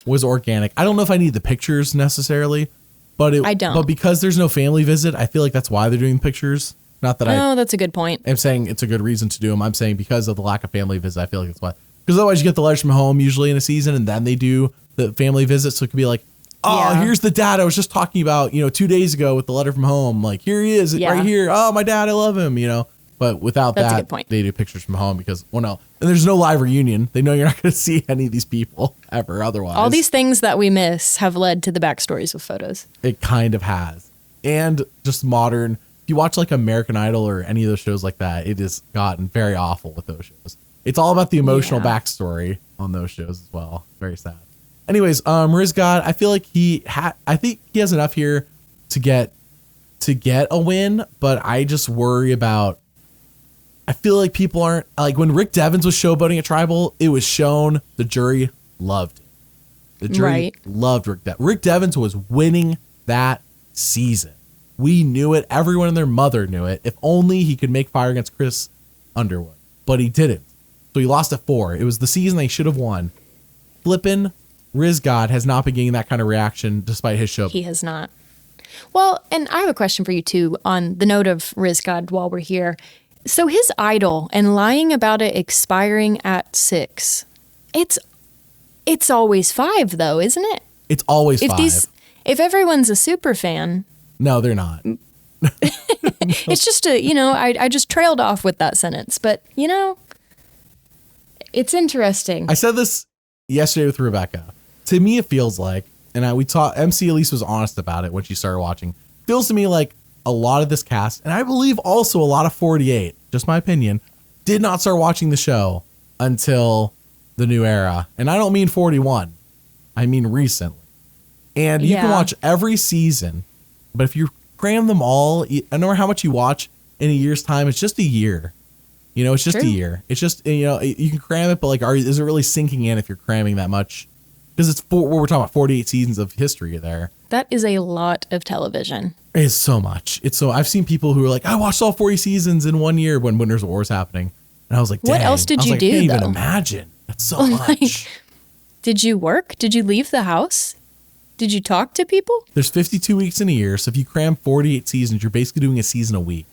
was organic. I don't know if I need the pictures necessarily, but I don't. But because there's no family visit, I feel like that's why they're doing pictures. Not that that's a good point. I'm saying it's a good reason to do them. I'm saying because of the lack of family visit, I feel like that's why. Because otherwise you get the letters from home usually in a season and then they do the family visit. So it could be like, here's the dad I was just talking about, 2 days ago with the letter from home. Like, here he is right here. Oh, my dad, I love him, But without that's that, a good point. They do pictures from home because, and there's no live reunion. They know you're not going to see any of these people ever otherwise. All these things that we miss have led to the backstories with photos. It kind of has. And just modern, if you watch like American Idol or any of those shows like that, it has gotten very awful with those shows. It's all about the emotional backstory on those shows as well. Very sad. Anyways, Rizgod, I feel like I think he has enough here to get a win, but I just worry about, I feel like people aren't, like when Rick Devens was showboating at Tribal, it was shown the jury loved it. The jury loved Rick Devens. Rick Devens was winning that season. We knew it. Everyone and their mother knew it. If only he could make fire against Chris Underwood, but he didn't. So he lost at 4. It was the season they should have won. Flippin' Rizgod has not been getting that kind of reaction despite his show. He has not. Well, and I have a question for you too on the note of Rizgod while we're here. So his idol and lying about it expiring at 6. It's always 5 though, isn't it? It's always 5. If everyone's a super fan. No, they're not. It's just I just trailed off with that sentence, but it's interesting. I said this yesterday with Rebecca. To me, it feels like, and we talked, MC Elise was honest about it when she started watching. Feels to me like a lot of this cast, and I believe also a lot of 48, just my opinion, did not start watching the show until the new era. And I don't mean 41. I mean recently. And you can watch every season, but if you cram them all, I don't know how much you watch in a year's time, it's just a year. It's just a year. It's just, you can cram it, but like, is it really sinking in if you're cramming that much? Because we're talking about 48 seasons of history there. That is a lot of television. It's so much. I've seen people who are like, I watched all 40 seasons in 1 year when Winners of War was happening. And I was like, dang. What else did you do, I can't though? even imagine. That's so much. Did you work? Did you leave the house? Did you talk to people? There's 52 weeks in a year. So if you cram 48 seasons, you're basically doing a season a week.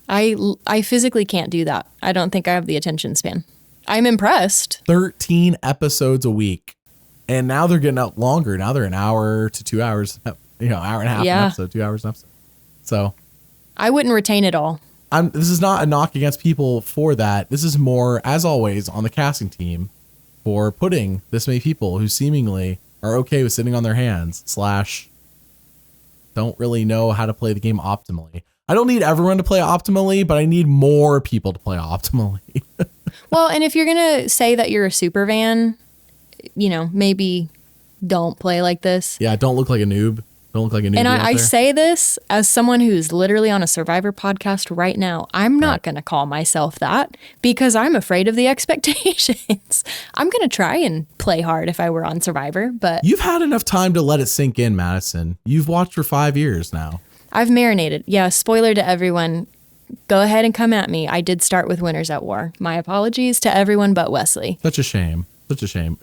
I physically can't do that. I don't think I have the attention span. I'm impressed. 13 episodes a week. And now they're getting out longer. Now they're an hour to 2 hours, hour and a half an episode, 2 hours an episode. So I wouldn't retain it all. This is not a knock against people for that. This is more, as always, on the casting team for putting this many people who seemingly are okay with sitting on their hands / don't really know how to play the game optimally. I don't need everyone to play optimally, but I need more people to play optimally. Well, and if you're going to say that you're a super fan, maybe don't play like this. Yeah, don't look like a noob. Don't look like a noob. And I say this as someone who's literally on a Survivor podcast right now. I'm not going to call myself that because I'm afraid of the expectations. I'm going to try and play hard if I were on Survivor, but... You've had enough time to let it sink in, Madison. You've watched for 5 years now. I've marinated. Yeah, spoiler to everyone. Go ahead and come at me. I did start with Winners at War. My apologies to everyone but Wesley. Such a shame. Such a shame.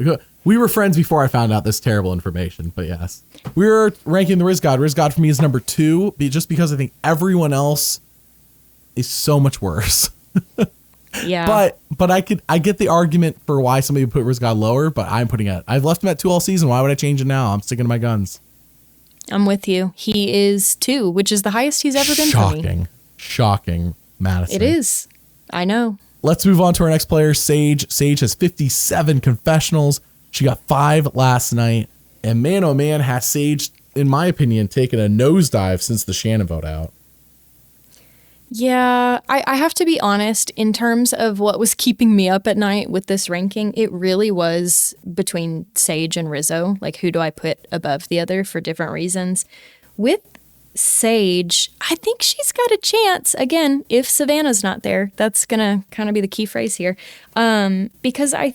We were friends before I found out this terrible information, but yes. We were ranking the Rizgod. Rizgod for me is number 2, just because I think everyone else is so much worse. Yeah. But I get the argument for why somebody would put Rizgod lower, but I'm putting it. I've left him at 2 all season. Why would I change it now? I'm sticking to my guns. I'm with you. He is 2, which is the highest he's ever been for me. Shocking, Madison. It is. I know. Let's move on to our next player, Sage. Sage has 57 confessionals. She got 5 last night. And man, oh man, has Sage, in my opinion, taken a nosedive since the Shannon vote out. Yeah, I have to be honest, in terms of what was keeping me up at night with this ranking, it really was between Sage and Rizzo. Like, who do I put above the other for different reasons? With Sage, I think she's got a chance. Again, if Savannah's not there, that's going to kind of be the key phrase here. Because I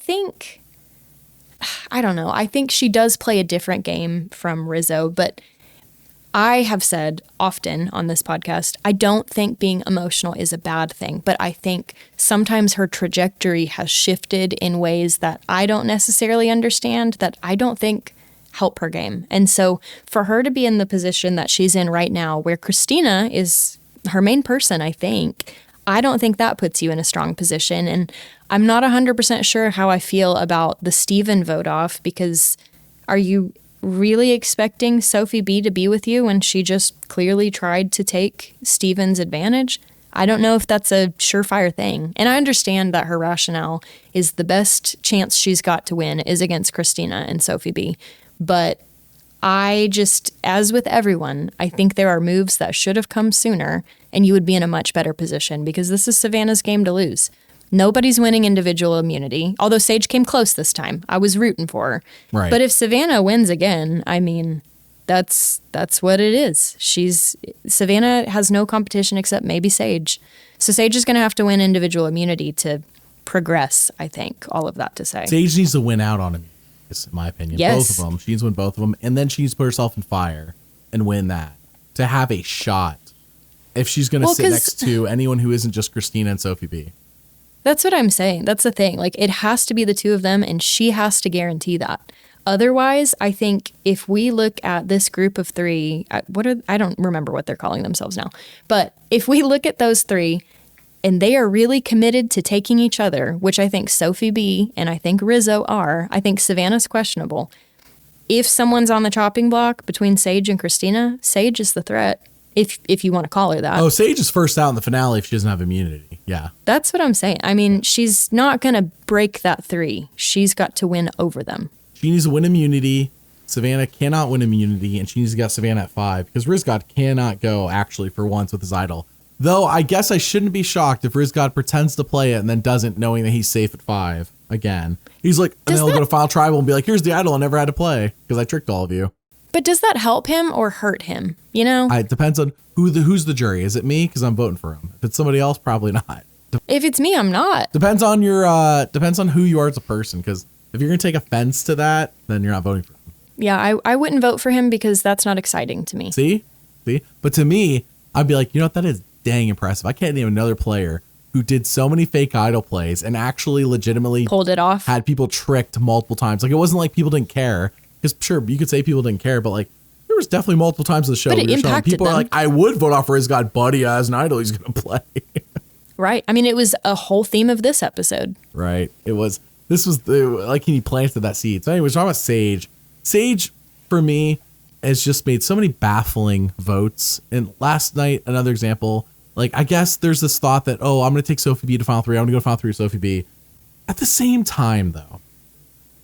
don't know, I think she does play a different game from Rizzo, but I have said often on this podcast, I don't think being emotional is a bad thing, but I think sometimes her trajectory has shifted in ways that I don't necessarily understand, that I don't think help her game. And so for her to be in the position that she's in right now, where Kristina is her main person, I don't think that puts you in a strong position. And I'm not 100% sure how I feel about the Steven vote off, because are you really expecting Sophi B to be with you when she just clearly tried to take Steven's advantage? I don't know if that's a surefire thing. And I understand that her rationale is the best chance she's got to win is against Kristina and Sophi B. But I just, as with everyone, I think there are moves that should have come sooner, and you would be in a much better position, because this is Savannah's game to lose. Nobody's winning individual immunity, although Sage came close this time. I was rooting for her. Right. But if Savannah wins again, I mean, that's what it is. Savannah has no competition except maybe Sage. So Sage is going to have to win individual immunity to progress, I think. All of that to say. Sage needs to win out on him, in my opinion. Yes. Both of them. She needs to win both of them, and then she needs to put herself in fire and win that to have a shot if she's going to sit next to anyone who isn't just Kristina and Sophi B. That's what I'm saying. That's the thing. Like, it has to be the two of them, and she has to guarantee that. Otherwise, I think if we look at this group of three, I don't remember what they're calling themselves now, but if we look at those three and they are really committed to taking each other, which I think Sophi B and I think Rizzo are, I think Savannah's questionable. If someone's on the chopping block between Sage and Kristina, Sage is the threat. If you want to call her that. Oh, Sage is first out in the finale if she doesn't have immunity. Yeah. That's what I'm saying. I mean, she's not going to break that three. She's got to win over them. She needs to win immunity. Savannah cannot win immunity, and she needs to get Savannah at 5, because Rizgod cannot go actually for once with his idol. Though I guess I shouldn't be shocked if Rizgod pretends to play it and then doesn't, knowing that he's safe at 5 again. He's like, and then he'll go to Final Tribal and be like, here's the idol I never had to play because I tricked all of you. But does that help him or hurt him? You know? It depends on who's the jury. Is it me? Because I'm voting for him. If it's somebody else, probably not. If it's me, I'm not. Depends on who you are as a person. Because if you're going to take offense to that, then you're not voting for him. Yeah, I wouldn't vote for him because that's not exciting to me. See? But to me, I'd be like, you know what? That is dang impressive. I can't name another player who did so many fake idol plays and actually legitimately pulled it off. Had people tricked multiple times. Like, it wasn't like people didn't care. Because sure, you could say people didn't care, but like there was definitely multiple times in the show where people are like, I would vote off Rizgod, but he has an idol he's going to play. Right. I mean, it was a whole theme of this episode. Right. This was like he planted that seed. So anyways, talking about Sage. Sage, for me, has just made so many baffling votes. And last night, another example, like I guess there's this thought that, oh, I'm going to take Sophi B to Final 3. I'm going to go to Final 3 with Sophi B. At the same time, though,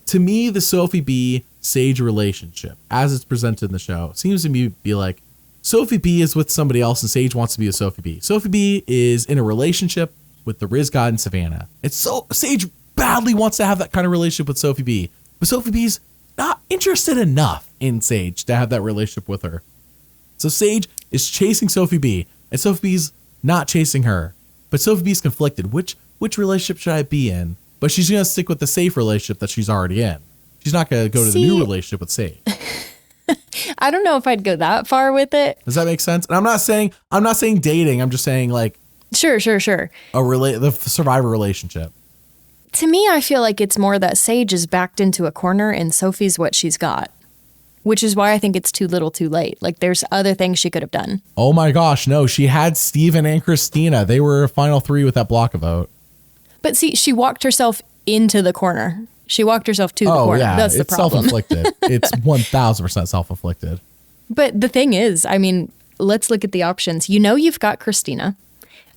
to me, the Sophi B Sage relationship, as it's presented in the show, seems to me be like Sophi B is with somebody else and Sage wants to be with Sophi B. Sophi B is in a relationship with the Rizgod and Savannah. It's so Sage badly wants to have that kind of relationship with Sophi B, but Sophi B's not interested enough in Sage to have that relationship with her. So Sage is chasing Sophi B, and Sophi B's not chasing her, but Sophi B's conflicted. Which relationship should I be in? But she's going to stick with the safe relationship that she's already in. She's not going to go to the new relationship with Sage. I don't know if I'd go that far with it. Does that make sense? And I'm not saying dating. I'm just saying like Sure. The survivor relationship. To me, I feel like it's more that Sage is backed into a corner and Sophie's what she's got, which is why I think it's too little too late. Like there's other things she could have done. Oh my gosh, no. She had Steven and Kristina. They were Final 3 with that block of vote. But see, she walked herself into the corner. She walked herself to the corner. Yeah, that's the problem. It's self-inflicted. It's 1,000% self-inflicted. But the thing is, I mean, let's look at the options. You know you've got Kristina,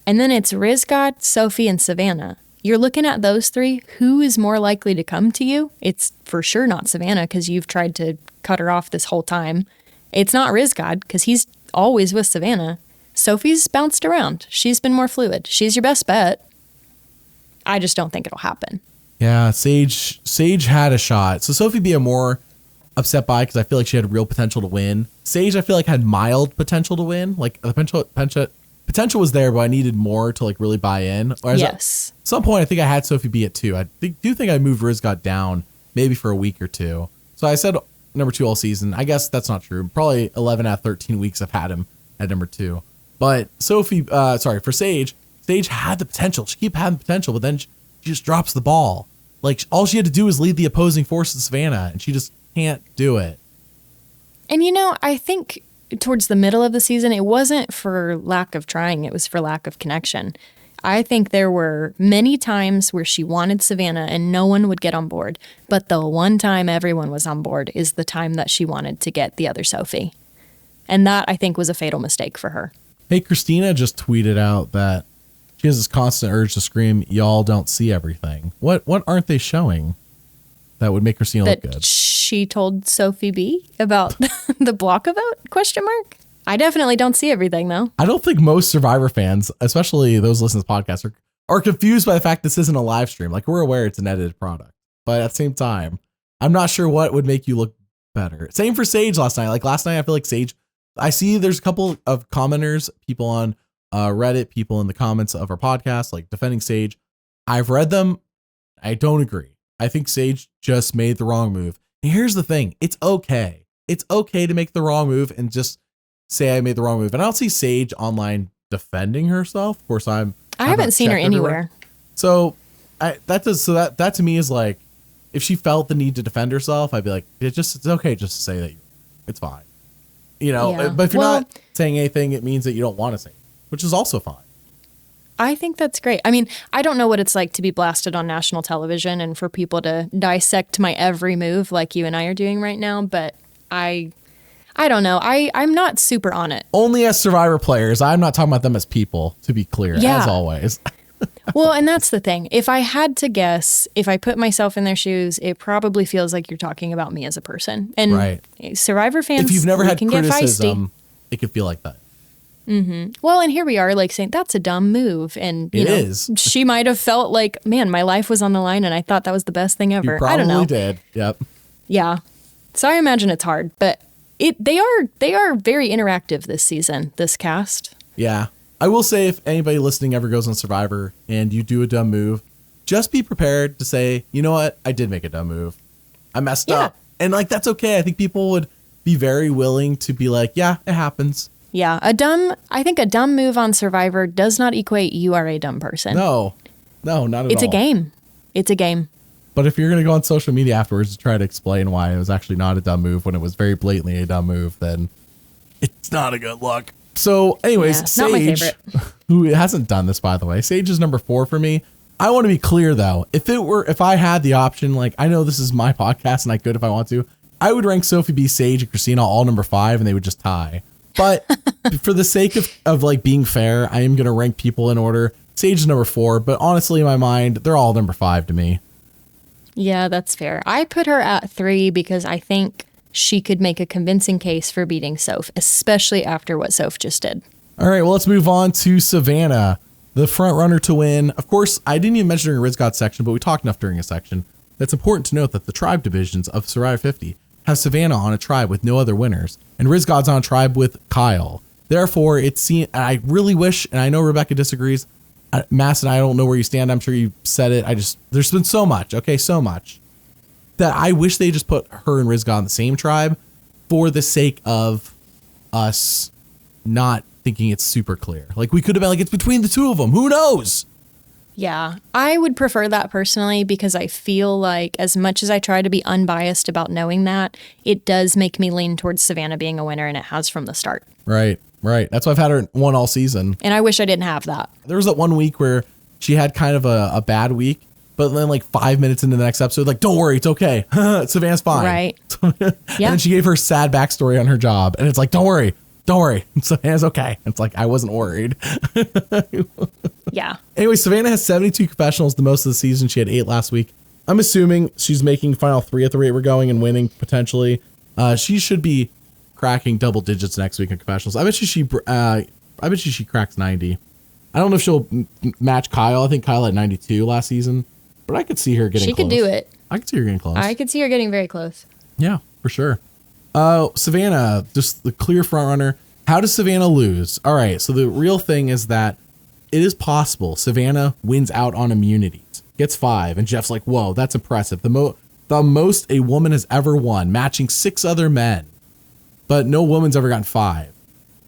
and then it's Rizgod, Sophi, and Savannah. You're looking at those three. Who is more likely to come to you? It's for sure not Savannah because you've tried to cut her off this whole time. It's not Rizgod because he's always with Savannah. Sophie's bounced around. She's been more fluid. She's your best bet. I just don't think it'll happen. Yeah, Sage had a shot. So Sophi B, I'm more upset by because I feel like she had real potential to win. Sage, I feel like had mild potential to win. Like the potential was there, but I needed more to like really buy in. Whereas Yes. at some point, I think I had Sophi B at 2. I do think I moved Rizgod down maybe for a week or two. So I said number 2 all season. I guess that's not true. Probably 11 out of 13 weeks I've had him at number 2. But for Sage had the potential. She kept having potential, but then she just drops the ball. Like all she had to do was lead the opposing force to Savannah, and she just can't do it. And I think towards the middle of the season, it wasn't for lack of trying. It was for lack of connection. I think there were many times where she wanted Savannah and no one would get on board. But the one time everyone was on board is the time that she wanted to get the other Sophie. And that, I think, was a fatal mistake for her. Hey, Kristina just tweeted out that she has this constant urge to scream, "Y'all don't see everything." What aren't they showing that would make Kristina look good? She told Sophi B about the block vote? I definitely don't see everything, though. I don't think most Survivor fans, especially those listening to the podcast, are confused by the fact this isn't a live stream. Like, we're aware it's an edited product. But at the same time, I'm not sure what would make you look better. Same for Sage last night. Like, last night, I feel like Sage, I see there's a couple of commenters, people on Reddit, people in the comments of our podcast, like defending Sage. I've read them. I don't agree. I think Sage just made the wrong move. And here's the thing. It's okay. It's okay to make the wrong move and just say I made the wrong move. And I don't see Sage online defending herself. Of course, I haven't seen her anywhere. So that to me is like, if she felt the need to defend herself, I'd be like, it's okay just to say that it's fine. Yeah. But if you're not saying anything, it means that you don't want to say it, which is also fine. I think that's great. I mean, I don't know what it's like to be blasted on national television and for people to dissect my every move like you and I are doing right now, but I don't know. I'm not super on it. Only as Survivor players. I'm not talking about them as people, to be clear, as always. Well, and that's the thing. If I had to guess, if I put myself in their shoes, it probably feels like you're talking about me as a person. And right. Survivor fans, if you've never had can criticism, it could feel like that. Mm-hmm. Well, and here we are like saying that's a dumb move. And it is. She might have felt like, man, my life was on the line and I thought that was the best thing ever. You probably I don't know. did. Yep. Yeah. So I imagine it's hard, but they are very interactive this season, this cast. Yeah. I will say, if anybody listening ever goes on Survivor and you do a dumb move, just be prepared to say, you know what? I did make a dumb move. I messed up. And like, that's okay. I think people would be very willing to be like, yeah, it happens. Yeah. I think a dumb move on Survivor does not equate you are a dumb person. No, not at all. It's a game. It's a game. But if you're going to go on social media afterwards to try to explain why it was actually not a dumb move when it was very blatantly a dumb move, then it's not a good look. So anyways, Sage, not my favorite. Who hasn't done this, by the way, Sage is number 4 for me. I want to be clear though. If I had the option, like, I know this is my podcast and I could if I want to, I would rank Sophi B, Sage, and Kristina all number 5 and they would just tie. But for the sake of like being fair, I am going to rank people in order. Sage is number 4, but honestly, in my mind, they're all number 5 to me. Yeah, that's fair. I put her at 3 because I think she could make a convincing case for beating Soph, especially after what Soph just did. All right, well, let's move on to Savannah, the front runner to win. Of course, I didn't even mention during Rizgod's section, but we talked enough during a section. That's important to note that the tribe divisions of Survivor 50 have Savannah on a tribe with no other winners, and Rizgod's on a tribe with Kyle. Therefore, I really wish, and I know Rebecca disagrees, Mass and I don't know where you stand. I'm sure you said it. There's been so much, so much, that I wish they just put her and Rizgod on the same tribe for the sake of us not thinking it's super clear. Like, we could have been like, it's between the two of them. Who knows? Yeah, I would prefer that personally because I feel like as much as I try to be unbiased about knowing that, it does make me lean towards Savannah being a winner, and it has from the start. Right. That's why I've had her won all season. And I wish I didn't have that. There was that one week where she had kind of a bad week, but then like 5 minutes into the next episode, like, don't worry, it's okay. Savannah's fine. Right. And then she gave her sad backstory on her job, and it's like, don't worry. Savannah's okay. It's like, I wasn't worried. Yeah. Anyway, Savannah has 72 confessionals, the most of the season. She had 8 last week. I'm assuming she's making final 3 at the rate we're going and winning potentially. She should be cracking double digits next week in confessionals. I bet you she I bet you she cracks 90. I don't know if she'll match Kyle. I think Kyle had 92 last season, but I could see her getting close. She could do it. I could see her getting close. I could see her getting very close. Yeah, for sure. Savannah, just the clear front runner. How does Savannah lose? All right, so the real thing is that it is possible Savannah wins out on immunities, gets 5, and Jeff's like, whoa, that's impressive. The most a woman has ever won, matching 6 other men. But no woman's ever gotten 5.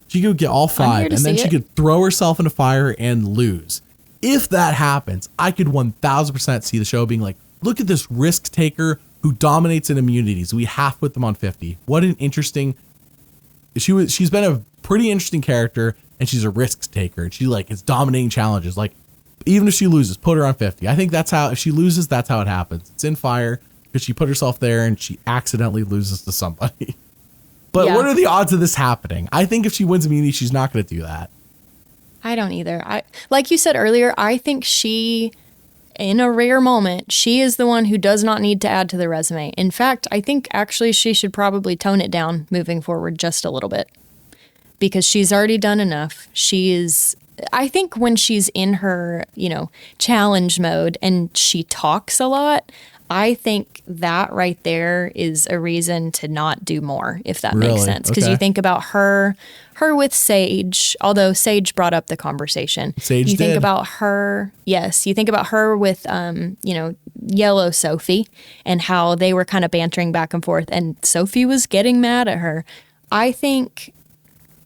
She could get all 5, and then she could throw herself in a fire and lose. If that happens, I could 1000% see the show being like, look at this risk taker who dominates in immunities. We have to put them on 50. What an interesting... She's been a pretty interesting character, and she's a risk taker. She like is dominating challenges. Like, even if she loses, put her on 50. I think that's how, if she loses, that's how it happens. It's in fire because she put herself there and she accidentally loses to somebody. But what are the odds of this happening? I think if she wins immunity, she's not going to do that. I don't either. Like you said earlier, I think she, in a rare moment, she is the one who does not need to add to the resume. In fact, I think actually she should probably tone it down moving forward just a little bit because she's already done enough. I think when she's in her, challenge mode and she talks a lot, I think that right there is a reason to not do more, if that makes sense. Because you think about her with Sage, although Sage brought up the conversation. Sage think about her, yes, you think about her with, Yellow Sophie and how they were kind of bantering back and forth and Sophie was getting mad at her. I think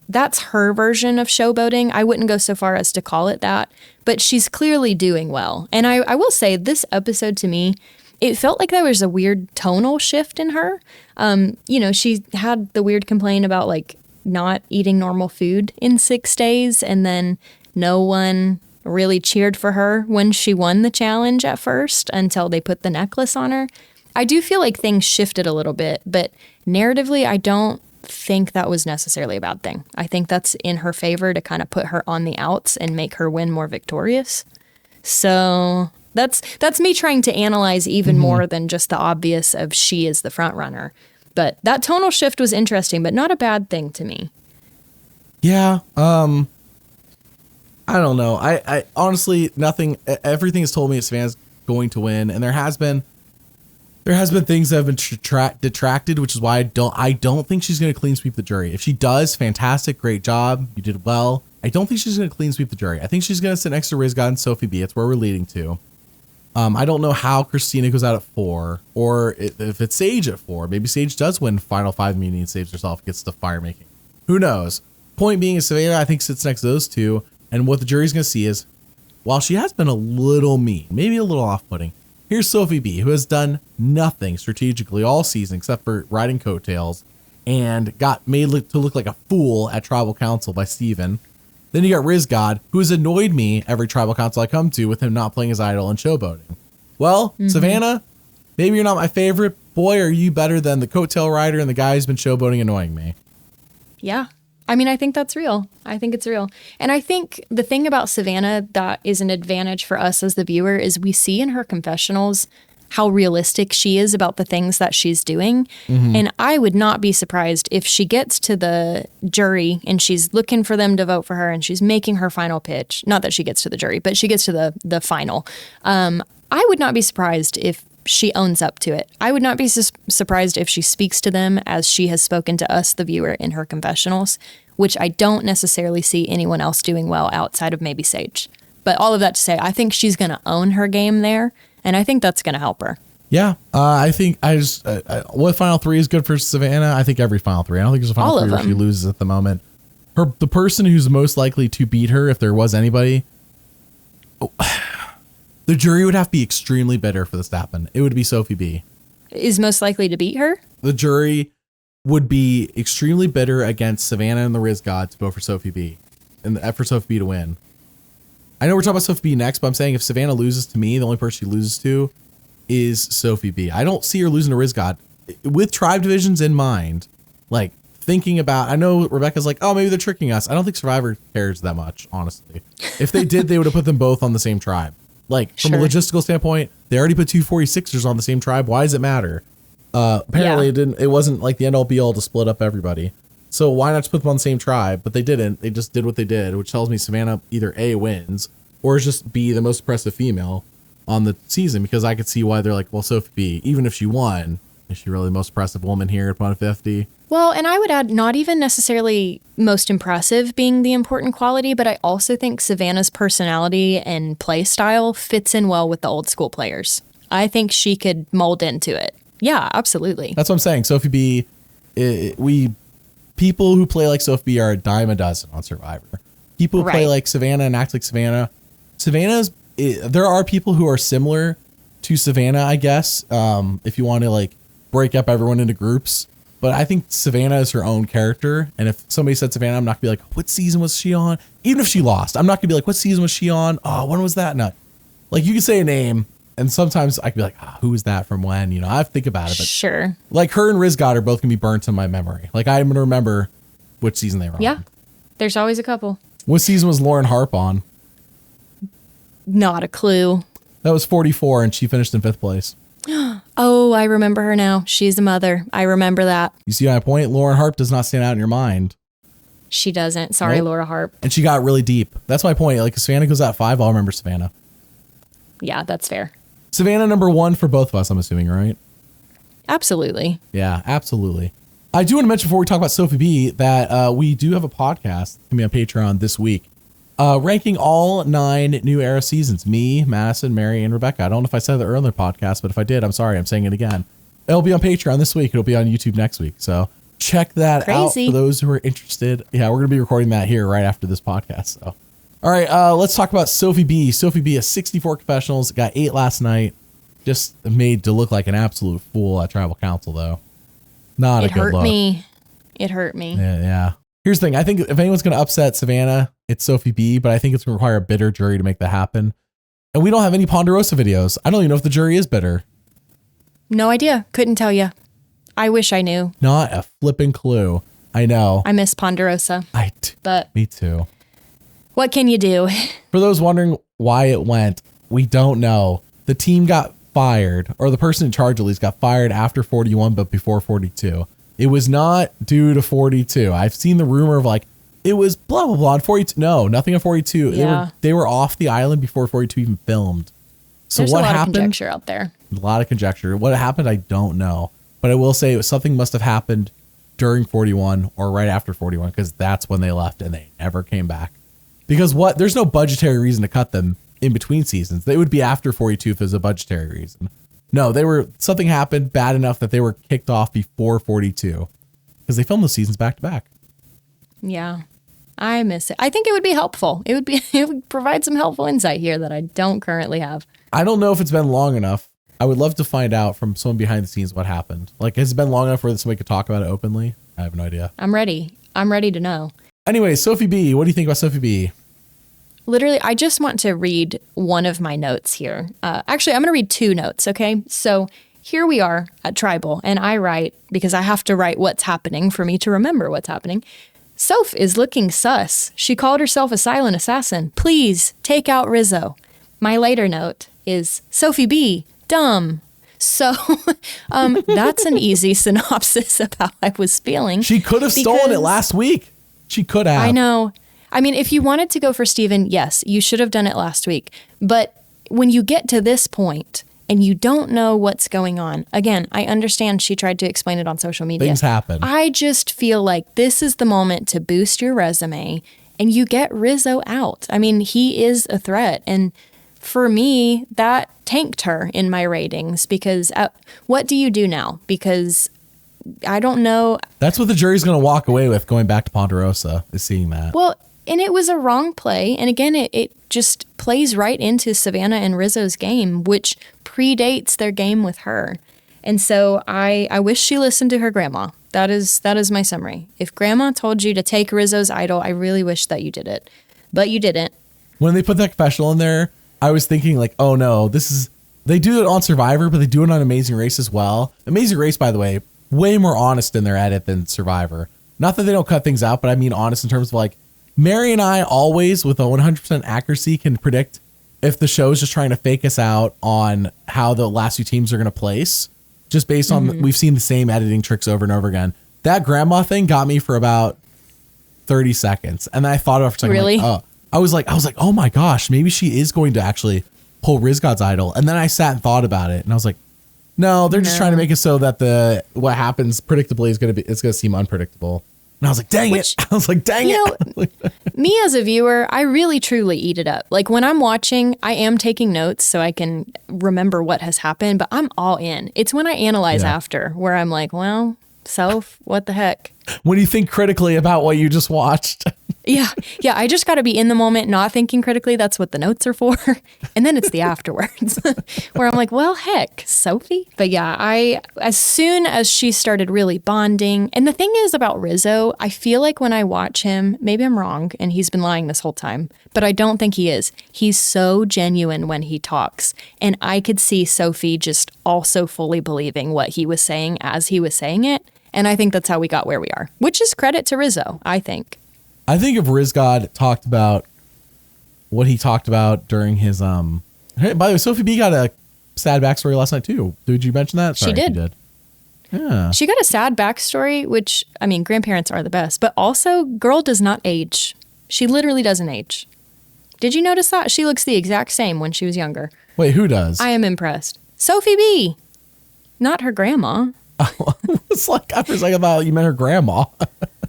that's her version of showboating. I wouldn't go so far as to call it that, but she's clearly doing well. And I will say this episode to me, it felt like there was a weird tonal shift in her. She had the weird complaint about like not eating normal food in 6 days. And then no one really cheered for her when she won the challenge at first until they put the necklace on her. I do feel like things shifted a little bit, but narratively, I don't think that was necessarily a bad thing. I think that's in her favor to kind of put her on the outs and make her win more victorious. So that's me trying to analyze even more than just the obvious of she is the front runner. But that tonal shift was interesting, but not a bad thing to me. Yeah. I don't know. I honestly, everything has told me Savannah's going to win. And there has been things that have been detracted, which is why I don't think she's going to clean sweep the jury. If she does, fantastic, great job. You did well. I don't think she's going to clean sweep the jury. I think she's going to sit next to Rizgod and Sophi B. That's where we're leading to. I don't know how Kristina goes out at 4 or if it's Sage at 4. Maybe Sage does win final 5 immunity and saves herself, gets to fire making. Who knows? Point being is Savannah, I think, sits next to those two. And what the jury's going to see is, while she has been a little mean, maybe a little off-putting, here's Sophi B, who has done nothing strategically all season except for riding coattails and got made to look like a fool at tribal council by Steven. Then you got Rizgod, who has annoyed me every tribal council I come to with him not playing his idol and showboating. Well, Savannah, maybe you're not my favorite. Boy, are you better than the coattail rider and the guy who's been showboating annoying me. Yeah. I mean, I think that's real. I think it's real. And I think the thing about Savannah that is an advantage for us as the viewer is we see in her confessionals how realistic she is about the things that she's doing. And I would not be surprised if she gets to the jury and she's looking for them to vote for her and she's making her final pitch. Not that she gets to the jury, but she gets to the final. I would not be surprised if she owns up to it. I would not be surprised if she speaks to them as she has spoken to us, the viewer, in her confessionals, which I don't necessarily see anyone else doing well outside of maybe Sage. But all of that to say, I think she's going to own her game there, and I think that's going to help her. Yeah, I think what final 3 is good for Savannah. I think every final 3. I don't think there's a final 3 where she loses at the moment. The person who's most likely to beat her, if there was anybody, the jury would have to be extremely bitter for this to happen. It would be Sophi B. Is most likely to beat her? The jury would be extremely bitter against Savannah and the Rizgod to vote for Sophi B. And for Sophi B to win. I know we're talking about Sophi B next, but I'm saying if Savannah loses to me, the only person she loses to is Sophi B. I don't see her losing to Rizgod. With tribe divisions in mind, like thinking about, I know Rebecca's like, oh, maybe they're tricking us. I don't think Survivor cares that much, honestly. If they did, they would have put them both on the same tribe. Like, from a logistical standpoint, they already put 2 46ers on the same tribe. Why does it matter? Apparently, it wasn't like the end all be all to split up everybody. So why not just put them on the same tribe? But they didn't. They just did what they did, which tells me Savannah either A, wins, or is just B, the most impressive female on the season, because I could see why they're like, well, Sophi B, even if she won, is she really the most impressive woman here at 150? Well, and I would add not even necessarily most impressive being the important quality, but I also think Savannah's personality and play style fits in well with the old school players. I think she could mold into it. Yeah, absolutely. That's what I'm saying. Sophi B, people who play like Sophi B are a dime a dozen on Survivor. People who play like Savannah and act like Savannah. There are people who are similar to Savannah, I guess, if you want to like break up everyone into groups. But I think Savannah is her own character. And if somebody said Savannah, I'm not gonna be like, what season was she on? Even if she lost, I'm not gonna be like, what season was she on? Oh, when was that? No. Like, you can say a name, and sometimes I can be like, who is that from when? You know, I have to think about it. But sure. Like, her and Rizgod are both gonna be burnt in my memory. Like, I'm gonna remember which season they were on. Yeah. There's always a couple. What season was Lauren Harp on? Not a clue. That was 44, and she finished in 5th place. Oh, I remember her now. She's a mother. I remember that. You see my point? Lauren Harp does not stand out in your mind. She doesn't. Sorry, Nope. Laura Harp. And she got really deep. That's my point. Like, if Savannah goes out 5, I'll remember Savannah. Yeah, that's fair. Savannah number 1 for both of us, I'm assuming, right? Absolutely. Yeah, absolutely. I do want to mention before we talk about Sophi B that we do have a podcast coming on Patreon this week, ranking all 9 New Era seasons. Me, Madison, Mary, and Rebecca. I don't know if I said that earlier in the podcast, but if I did, I'm sorry. I'm saying it again. It'll be on Patreon this week. It'll be on YouTube next week. So check that out for those who are interested. Yeah, we're going to be recording that here right after this podcast. So, all right, let's talk about Sophi B. Sophi B has 64 confessionals, got 8 last night. Just made to look like an absolute fool at Tribal Council, though. Not a good look. It hurt me. Yeah. Here's the thing. I think if anyone's going to upset Savannah, it's Sophi B, but I think it's going to require a bitter jury to make that happen. And we don't have any Ponderosa videos. I don't even know if the jury is bitter. No idea. Couldn't tell you. I wish I knew. Not a flipping clue. I know. I miss Ponderosa. But me too. What can you do? For those wondering why it went, we don't know. The team got fired, or the person in charge at least got fired after 41, but before 42. It was not due to 42. I've seen the rumor of like, it was blah, blah, blah on 42. No, nothing on 42. Yeah. They were off the island before 42 even filmed. So There's what a lot happened? of conjecture out there. A lot of conjecture. What happened, I don't know. But I will say something must have happened during 41 or right after 41, because that's when they left and they never came back. Because there's no budgetary reason to cut them in between seasons. They would be after 42 if there's a budgetary reason. No, something happened bad enough that they were kicked off before 42 because they filmed the seasons back to back. Yeah, I miss it. I think it would be helpful. It would provide some helpful insight here that I don't currently have. I don't know if it's been long enough. I would love to find out from someone behind the scenes what happened. Like, has it been long enough where somebody could talk about it openly? I have no idea. I'm ready. I'm ready to know. Anyway, Sophi B, what do you think about Sophi B? Literally, I just want to read one of my notes here. Actually, I'm going to read 2 notes, okay? So here we are at Tribal, and I write, because I have to write what's happening for me to remember what's happening. Soph is looking sus. She called herself a silent assassin. Please take out Rizzo. My later note is Sophi B, dumb. So that's an easy synopsis of how I was feeling. She could have stolen it last week. She could have. I know. I mean, if you wanted to go for Steven, yes, you should have done it last week. But when you get to this point and you don't know what's going on, again, I understand she tried to explain it on social media. Things happen. I just feel like this is the moment to boost your resume and you get Rizzo out. I mean, he is a threat. And for me, that tanked her in my ratings because what do you do now? Because I don't know. That's what the jury's going to walk away with going back to Ponderosa, is seeing that. Well, and it was a wrong play. And again, it just plays right into Savannah and Rizzo's game, which predates their game with her. And so I wish she listened to her grandma. That is my summary. If grandma told you to take Rizzo's idol, I really wish that you did it. But you didn't. When they put that confessional in there, I was thinking like, oh no, they do it on Survivor, but they do it on Amazing Race as well. Amazing Race, by the way, way more honest in their edit than Survivor. Not that they don't cut things out, but I mean honest in terms of like, Mary and I always, with a 100% accuracy, can predict if the show is just trying to fake us out on how the last 2 teams are going to place, just based on we've seen the same editing tricks over and over again. That grandma thing got me for about 30 seconds. And then I thought about it for a second. Really? Like, oh, I was like, oh my gosh, maybe she is going to actually pull Rizgod's idol. And then I sat and thought about it, and I was like, no, they're just trying to make it so that what happens predictably is going to seem unpredictable. And I was like, dang it. I was like, dang it. Me as a viewer, I really truly eat it up. Like when I'm watching, I am taking notes so I can remember what has happened, but I'm all in. It's when I analyze after where I'm like, well, Soph, what the heck? When you think critically about what you just watched. Yeah. I just got to be in the moment, not thinking critically. That's what the notes are for. And then it's the afterwards where I'm like, well, heck, Sophie. But yeah, as soon as she started really bonding, and the thing is about Rizzo, I feel like when I watch him, maybe I'm wrong and he's been lying this whole time, but I don't think he is. He's so genuine when he talks. And I could see Sophie just also fully believing what he was saying as he was saying it. And I think that's how we got where we are, which is credit to Rizzo, I think. I think if Rizgod talked about what he talked about during his hey, by the way, Sophi B got a sad backstory last night too. Did you mention that? Sorry, she did. Yeah. She got a sad backstory, which, I mean, grandparents are the best, but also girl does not age. She literally doesn't age. Did you notice that? She looks the exact same when she was younger. Wait, who does? I am impressed. Sophi B. Not her grandma. It's like after a second about you meant her grandma.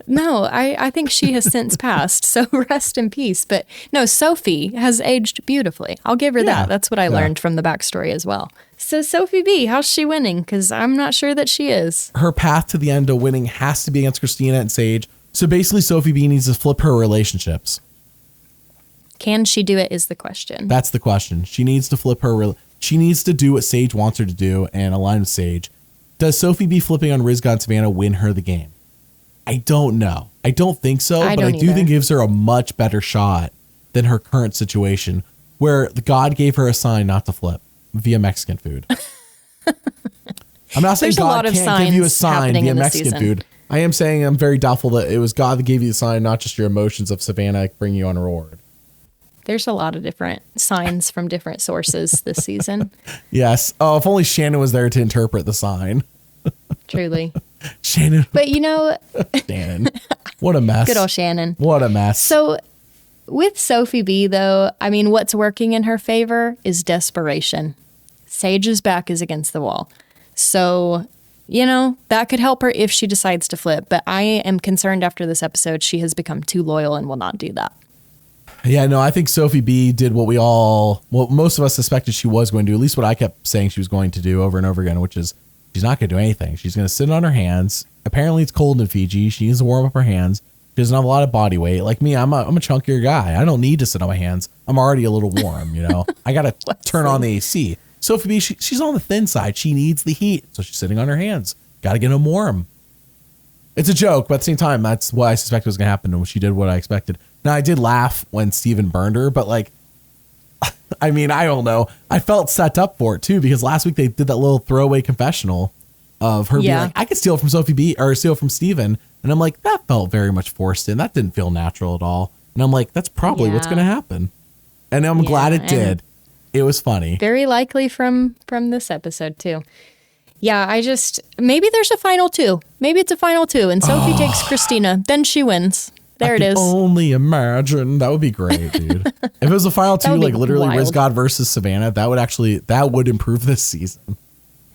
No, I think she has since passed, so rest in peace. But no, Sophie has aged beautifully. I'll give her that. That's what I learned from the backstory as well. So Sophi B, how's she winning? Because I'm not sure that she is. Her path to the end of winning has to be against Kristina and Sage. So basically, Sophi B needs to flip her relationships. Can she do it is the question. That's the question. She needs to flip her. She needs to do what Sage wants her to do and align with Sage. Does Sophi B flipping on Rizgod and Savannah win her the game? I don't know. I don't think so, but I do think it gives her a much better shot than her current situation, where the God gave her a sign not to flip via Mexican food. I'm not saying God can't give you a sign via Mexican food. I am saying I'm very doubtful that it was God that gave you the sign, not just your emotions of Savannah bringing you on a road. There's a lot of different signs from different sources this season. Yes. Oh, if only Shannon was there to interpret the sign. Truly. Shannon. But you know, Shannon. What a mess. Good old Shannon. What a mess. So with Sophi B, though, I mean, what's working in her favor is desperation. Sage's back is against the wall. So, you know, that could help her if she decides to flip. But I am concerned after this episode, she has become too loyal and will not do that. Yeah, no, I think Sophi B did what most of us suspected she was going to do, at least what I kept saying she was going to do over and over again, which is she's not going to do anything. She's going to sit on her hands. Apparently it's cold in Fiji. She needs to warm up her hands. She doesn't have a lot of body weight. Like me, I'm a chunkier guy. I don't need to sit on my hands. I'm already a little warm, you know. I got to turn on the AC. Sophi B, she's on the thin side. She needs the heat. So she's sitting on her hands. Got to get them warm. It's a joke, but at the same time, that's what I suspected was going to happen when she did what I expected. Now, I did laugh when Steven burned her, but like, I mean, I don't know. I felt set up for it too, because last week they did that little throwaway confessional of her being like, I could steal from Sophi B or steal from Steven. And I'm like, that felt very much forced in. That didn't feel natural at all. And I'm like, that's probably what's going to happen. And I'm glad it did. It was funny. Very likely from this episode too. Yeah, maybe there's a final two. Maybe it's a final two and Sophie takes Kristina. Then she wins. There it is. Only imagine. That would be great, dude. If it was a final two, like literally Rizgod versus Savannah, that would improve this season.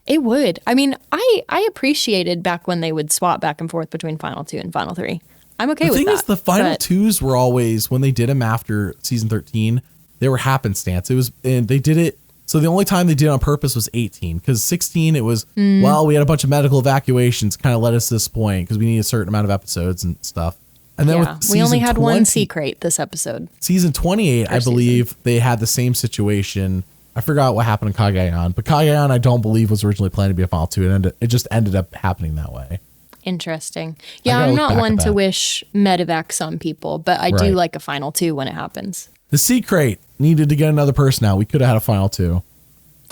It would. I mean, I appreciated back when they would swap back and forth between final two and final three. I'm okay with that. The thing is, the final twos were always, when they did them after season 13, they were happenstance. And they did it. So the only time they did it on purpose was 18, because 16, it was, well, we had a bunch of medical evacuations kind of led us to this point because we need a certain amount of episodes and stuff. And then with we only had one secret this episode. Season 28, I believe they had the same situation. I forgot what happened in Cagayan, but Cagayan I don't believe was originally planned to be a final two. It just ended up happening that way. Interesting. Yeah, I'm not one to wish medevacs on people, but I do like a final two when it happens. The secret needed to get another person out. We could have had a final two.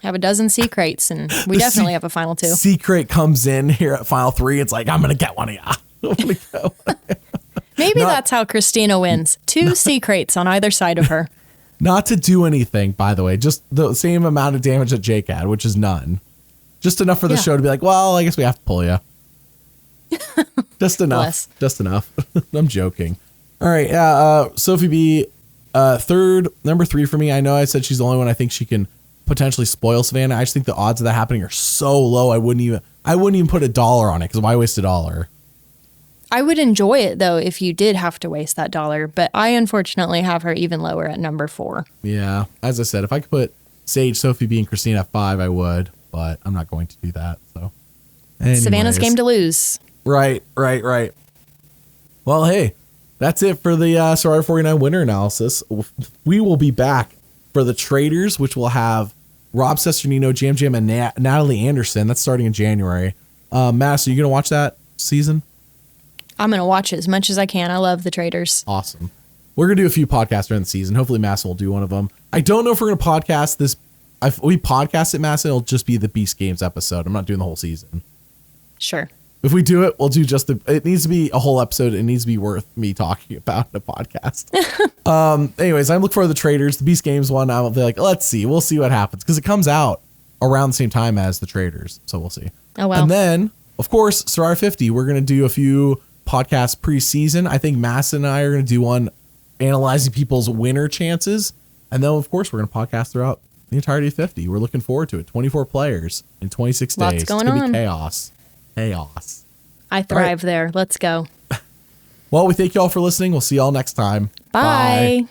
Have a dozen secrets, and we definitely have a final two. Secret comes in here at final three. It's like, I'm going to get one of y'all. Maybe that's how Kristina wins. Two secrets on either side of her. Not to do anything, by the way. Just the same amount of damage that Jake had, which is none. Just enough for the show to be like, well, I guess we have to pull you. Just enough. Bless. Just enough. I'm joking. All right. Yeah. Sophi B, number 3 for me. I know I said she's the only one I think she can potentially spoil Savannah. I just think the odds of that happening are so low. I wouldn't even put $1 on it because why waste $1? I would enjoy it though if you did have to waste that $1, but I unfortunately have her even lower at number 4. Yeah. As I said, if I could put Sage, Sophi B, and Kristina at 5, I would, but I'm not going to do that. So Savannah's game to lose. Right. Well, hey, that's it for the Survivor 49 winner analysis. We will be back for the Traders, which will have Rob Cesternino, Jam Jam, and Natalie Anderson. That's starting in January. Madison, are you going to watch that season? I'm going to watch it as much as I can. I love the Traders. Awesome. We're going to do a few podcasts during the season. Hopefully Madison will do one of them. I don't know if we're going to podcast this. If we podcast it, Madison, it'll just be the Beast Games episode. I'm not doing the whole season. Sure. If we do it, we'll do it needs to be a whole episode. It needs to be worth me talking about in a podcast. Anyways, I'm looking for the Traders, the Beast Games one. I'll be like, let's see. We'll see what happens because it comes out around the same time as the Traders. So we'll see. Oh, well. And then, of course, Survivor 50, we're going to do a few podcasts preseason. I think Madison and I are going to do one analyzing people's winner chances. And then, of course, we're going to podcast throughout the entirety of 50. We're looking forward to it. 24 players in 26 days. Lots going it's gonna on. Be chaos. I thrive there. Let's go. Well, we thank you all for listening. We'll see y'all next time. Bye.